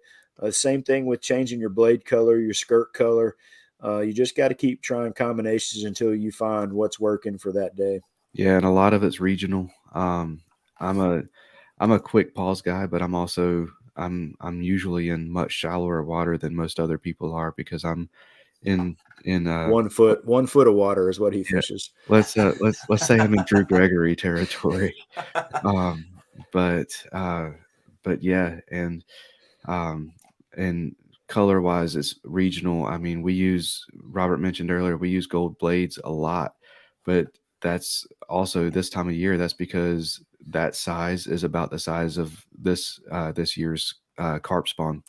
Same thing with changing your blade color, your skirt color. You just got to keep trying combinations until you find what's working for that day. Yeah, and a lot of it's regional. I'm a quick pause guy, but I'm usually in much shallower water than most other people are because I'm in 1 foot of water is what he fishes. Let's say I'm in Drew Gregory territory. But yeah, and color wise, it's regional. I mean, Robert mentioned earlier, we use gold blades a lot, but that's also this time of year. That's because that size is about the size of this year's carp spawn.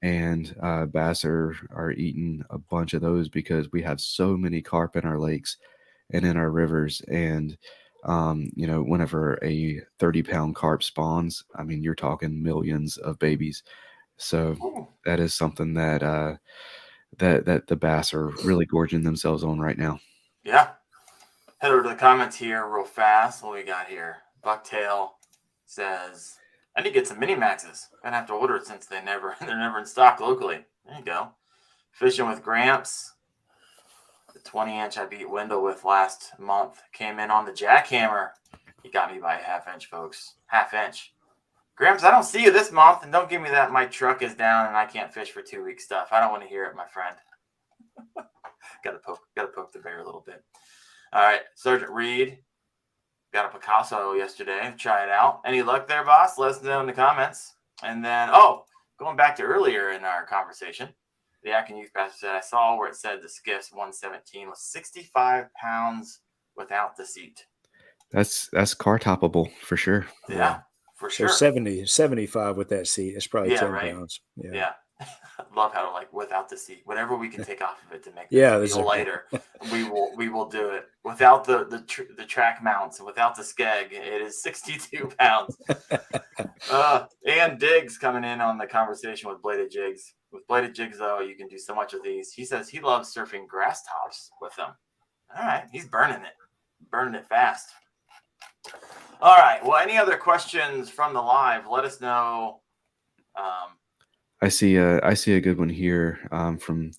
And bass are eating a bunch of those because we have so many carp in our lakes and in our rivers. And whenever a 30-pound carp spawns, I mean, you're talking millions of babies. So that is something that that the bass are really gorging themselves on right now. Yeah. Head over to the comments here real fast. What we got here? Bucktail says, I need to get some mini maxes. Gonna have to order it since they're never in stock locally. There you go. Fishing with Gramps. The 20-inch I beat Wendell with last month came in on the jackhammer. He got me by a half-inch, folks. Half-inch. Gramps, I don't see you this month, and don't give me that my truck is down and I can't fish for 2 weeks stuff. I don't want to hear it, my friend. Gotta poke the bear a little bit. All right, Sergeant Reed. Got a Picasso yesterday. Try it out. Any luck there, boss? Let us know in the comments. And then, going back to earlier in our conversation, the Akin Youth Pastor said, I saw where it said the SKF117 was 65 pounds without the seat. That's car toppable for sure. Yeah, for sure. So 75 with that seat. It's probably 10 right. pounds. Yeah. I love how without the seat, whatever we can take off of it to make it feel lighter, we will do it. Without the track mounts and without the skeg, it is 62 pounds. And Diggs coming in on the conversation with bladed jigs. With bladed jigs, though, you can do so much with these. He says he loves surfing grass tops with them. All right, he's burning it fast. All right. Well, any other questions from the live? Let us know. I see a good one here from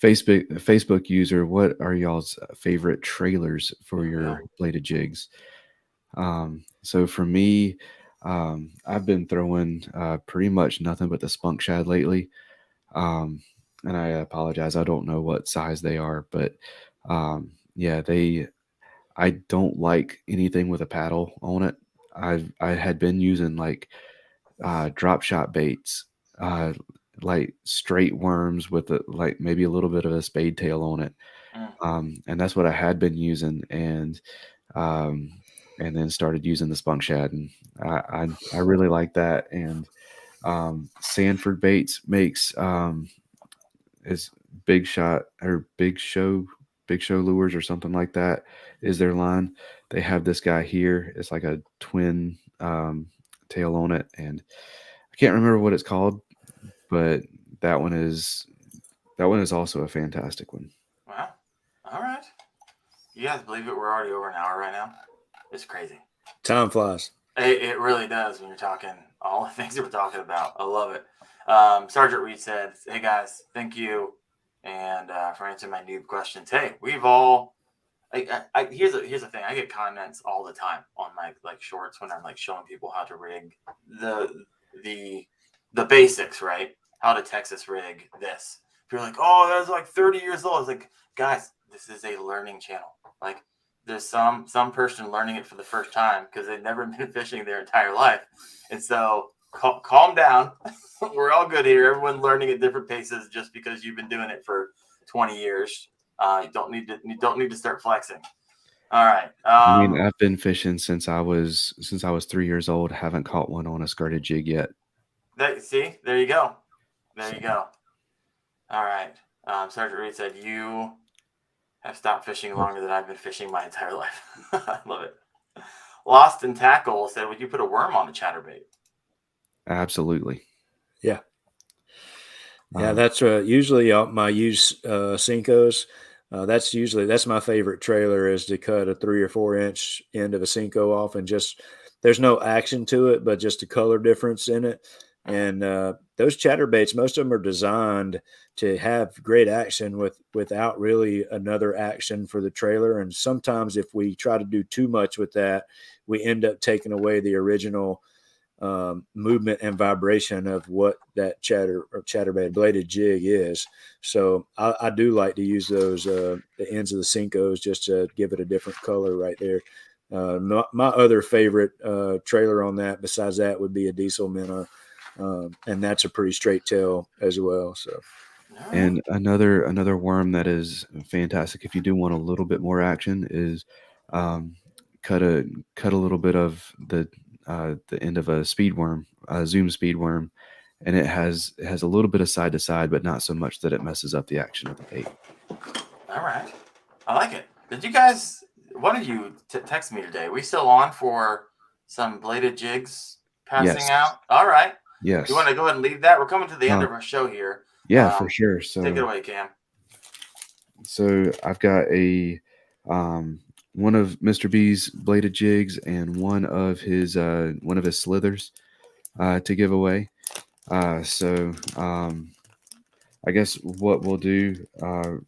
Facebook user. What are y'all's favorite trailers for your bladed jigs? So for me, I've been throwing pretty much nothing but the spunk shad lately. And I apologize, I don't know what size they are, but I don't like anything with a paddle on it. I had been using drop shot baits, like straight worms with maybe a little bit of a spade tail on it. And that's what I had been using, and then started using the spunk shad, and I really like that. And Sanford Baits makes is Big Shot or Big Show Lures or something like that is their line. They have this guy here. It's like a twin tail on it, and I can't remember what it's called, but that one is also a fantastic one. Wow. All right. You guys believe it? We're already over an hour right now. It's crazy. Time flies. It really does when you're talking all the things that we're talking about. I love it. Sergeant Reed said, hey guys, thank you. And for answering my noob questions. Hey, we've all here's the thing. I get comments all the time on my shorts when I'm showing people how to rig the basics, right? How to Texas rig this. If you're like, oh, that's 30 years old. It's like, guys, this is a learning channel. There's some person learning it for the first time because they've never been fishing their entire life. And so calm down. We're all good here. Everyone learning at different paces just because you've been doing it for 20 years. You don't need to start flexing. All right. I mean, I've been fishing since I was 3 years old. Haven't caught one on a skirted jig yet. See, there you go. You go. All right. Sergeant Reed said, you have stopped fishing longer than I've been fishing my entire life. I love it. Lost in Tackle said, would you put a worm on a chatterbait? Absolutely. Yeah. Yeah, that's usually I use Cinco's. That's my favorite trailer, is to cut a 3 or 4 inch end of a Cinco off, and just, there's no action to it, but just a color difference in it. And those chatterbaits, most of them are designed to have great action without really another action for the trailer. And sometimes if we try to do too much with that, we end up taking away the original movement and vibration of what that chatterbait bladed jig is. So I do like to use those the ends of the Cincos, just to give it a different color right there. My other favorite trailer on that, besides that, would be a Diesel Minnow, and that's a pretty straight tail as well. So, and another worm that is fantastic if you do want a little bit more action is cut a little bit of the end of a speed worm, a zoom speed worm, and it has a little bit of side to side, but not so much that it messes up the action of the bait. All right, I like it. Did you guys? One of you text me today. We still on for some bladed jigs passing out? All right. Yes. You want to go ahead and leave that? We're coming to the end of our show here. Yeah, for sure. So take it away, Cam. So I've got a one of Mr. B's bladed jigs and one of his slithers to give away. So I guess what we'll do,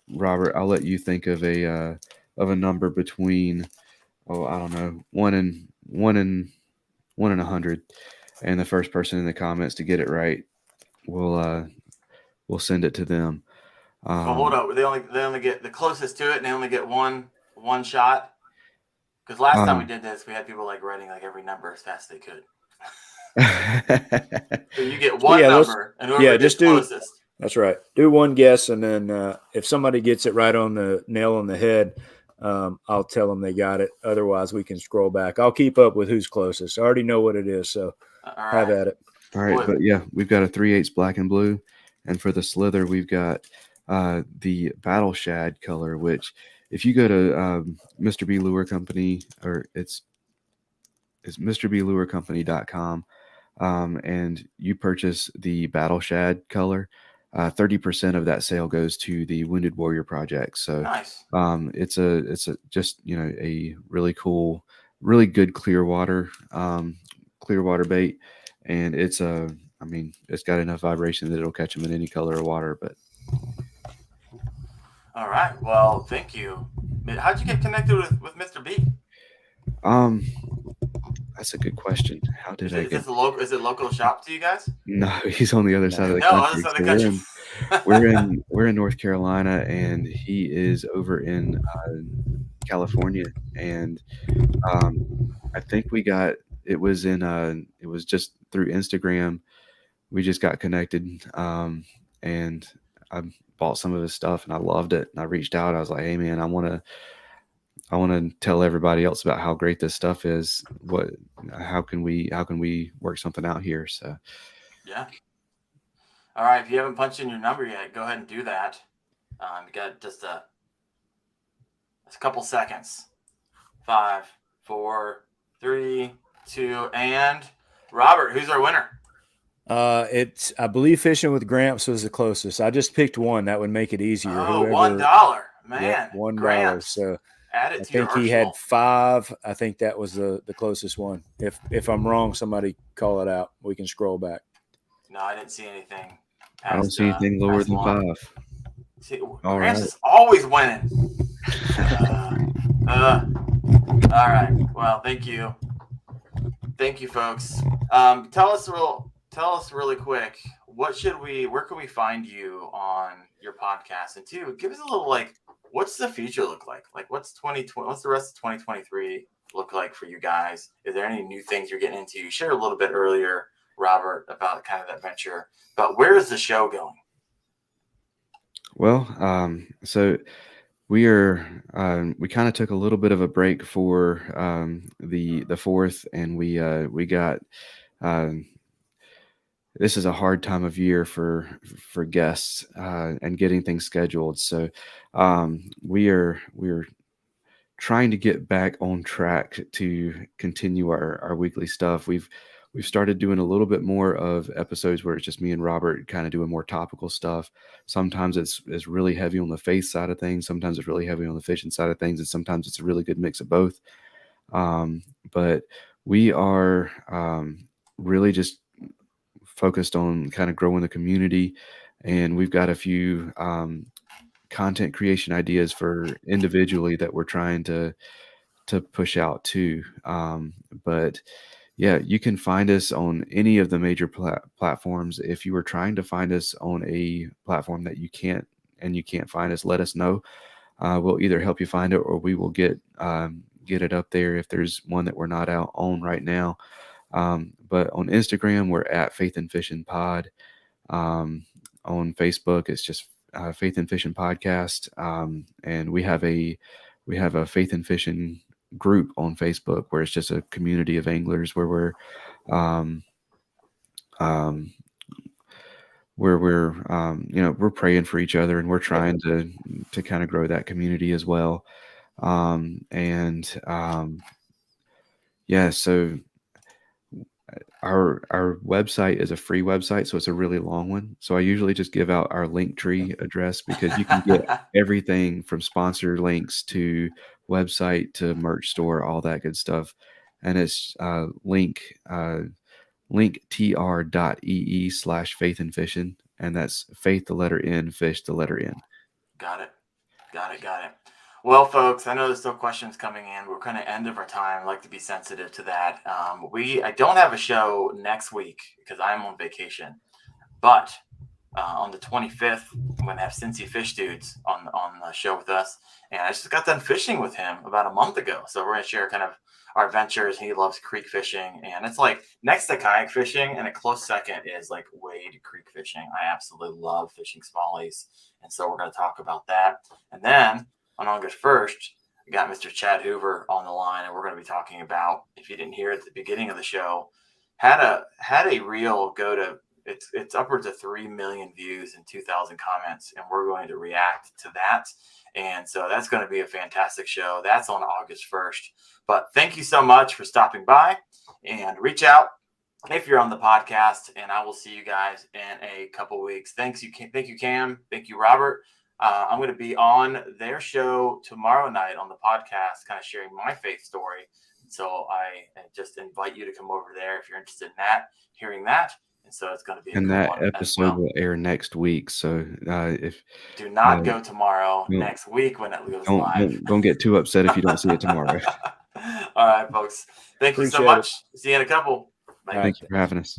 Robert, I'll let you think of a number between, I don't know, 1 and 100, and the first person in the comments to get it right, we'll send it to them. Well, hold up. They only get the closest to it, and they only get one shot. Because last time we did this, we had people like writing like every number as fast as they could. So you get one number, and whoever gets closest. That's right. Do one guess, and then if somebody gets it right on the nail on the head, I'll tell them they got it. Otherwise, we can scroll back. I'll keep up with who's closest. I already know what it is, so have at it. All right, but yeah, we've got a 3/8 black and blue, and for the slither, we've got the Battle Shad color, which if you go to Mr. B Lure Company, or it's MrBLureCompany.com, and you purchase the Battle Shad color, 30% of that sale goes to the Wounded Warrior Project. So nice. It's a just, a really cool, really good clear water bait, and it's got enough vibration that it'll catch them in any color of water. But all right, well, thank you. How'd you get connected with Mr. B? That's a good question. How did I get? Is it local shop to you guys? No, he's on the other side of the country. Other side of the country. We're in North Carolina, and he is over in California. And I think it was just through Instagram. We just got connected, and I bought some of his stuff, and I loved it. And I reached out. I was like, "Hey, man, I want to tell everybody else about how great this stuff is. How can we work something out here?" So, yeah. All right. If you haven't punched in your number yet, go ahead and do that. You got just a couple seconds. 5, 4, 3, 2, and Robert, who's our winner? I believe Fishing with Gramps was the closest. I just picked one. That would make it easier. Oh, $1, man. Yeah, $1. Gramps. So add it I to your think he arsenal. had 5. I think that was the closest one. If I'm wrong, somebody call it out. We can scroll back. No, I didn't see anything. I don't see anything lower than 5. See, all Gramps right. is always winning. All right. Well, thank you. Thank you, folks. Tell us really quick, where can we find you on your podcast? And 2, give us a little, what's the future look like? What's the rest of 2023 look like for you guys? Is there any new things you're getting into? You shared a little bit earlier, Robert, about kind of that venture, but where is the show going? Well, so we kind of took a little bit of a break for the 4th, and we got this is a hard time of year for guests and getting things scheduled. So we're trying to get back on track to continue our weekly stuff. We've we've started doing a little bit more of episodes where it's just me and Robert kind of doing more topical stuff. Sometimes it's really heavy on the faith side of things. Sometimes it's really heavy on the fishing side of things. And sometimes it's a really good mix of both. But we are really just focused on kind of growing the community. And we've got a few content creation ideas for individually that we're trying to push out too. But yeah, you can find us on any of the major platforms. If you were trying to find us on a platform that you can't find us, let us know. We'll either help you find it, or we will get it up there if there's one that we're not out on right now. But on Instagram, we're at Faith and Fishing Pod. On Facebook, it's just Faith and Fishing Podcast. And we have a Faith and Fishing group on Facebook where it's just a community of anglers where we're we're praying for each other, and we're trying to kind of grow that community as well. So our website is a free website, so it's a really long one. So I usually just give out our Linktree address, because you can get everything from sponsor links to website to merch store, all that good stuff. And it's linktr.ee/faith and fishing, and that's faith the letter N, fish the letter N. Got it. Well, folks, I know there's still questions coming in. We're kind of end of our time. I like to be sensitive to that. I don't have a show next week because I'm on vacation, but on the 25th, I'm going to have Cincy Fish Dudes on the show with us. And I just got done fishing with him about a month ago. So we're going to share kind of our adventures. He loves creek fishing, and it's like next to kayak fishing, and a close second is like wade creek fishing. I absolutely love fishing smallies. And so we're going to talk about that. And then on August 1st, we got Mr. Chad Hoover on the line, and we're going to be talking about, if you didn't hear at the beginning of the show, had a reel go to, it's upwards of 3 million views and 2,000 comments, and we're going to react to that. And so that's going to be a fantastic show. That's on August 1st. But thank you so much for stopping by, and reach out if you're on the podcast, and I will see you guys in a couple weeks. Thank you, Cam. Thank you, Robert. I'm going to be on their show tomorrow night on the podcast, kind of sharing my faith story. So I just invite you to come over there if you're interested in that, hearing that. And so it's going to be and that episode will air next week. So if do not go tomorrow, next week when it goes live. Don't get too upset if you don't see it tomorrow. All right, folks. Thank you so much. See you in a couple. Bye. Thank you for having us.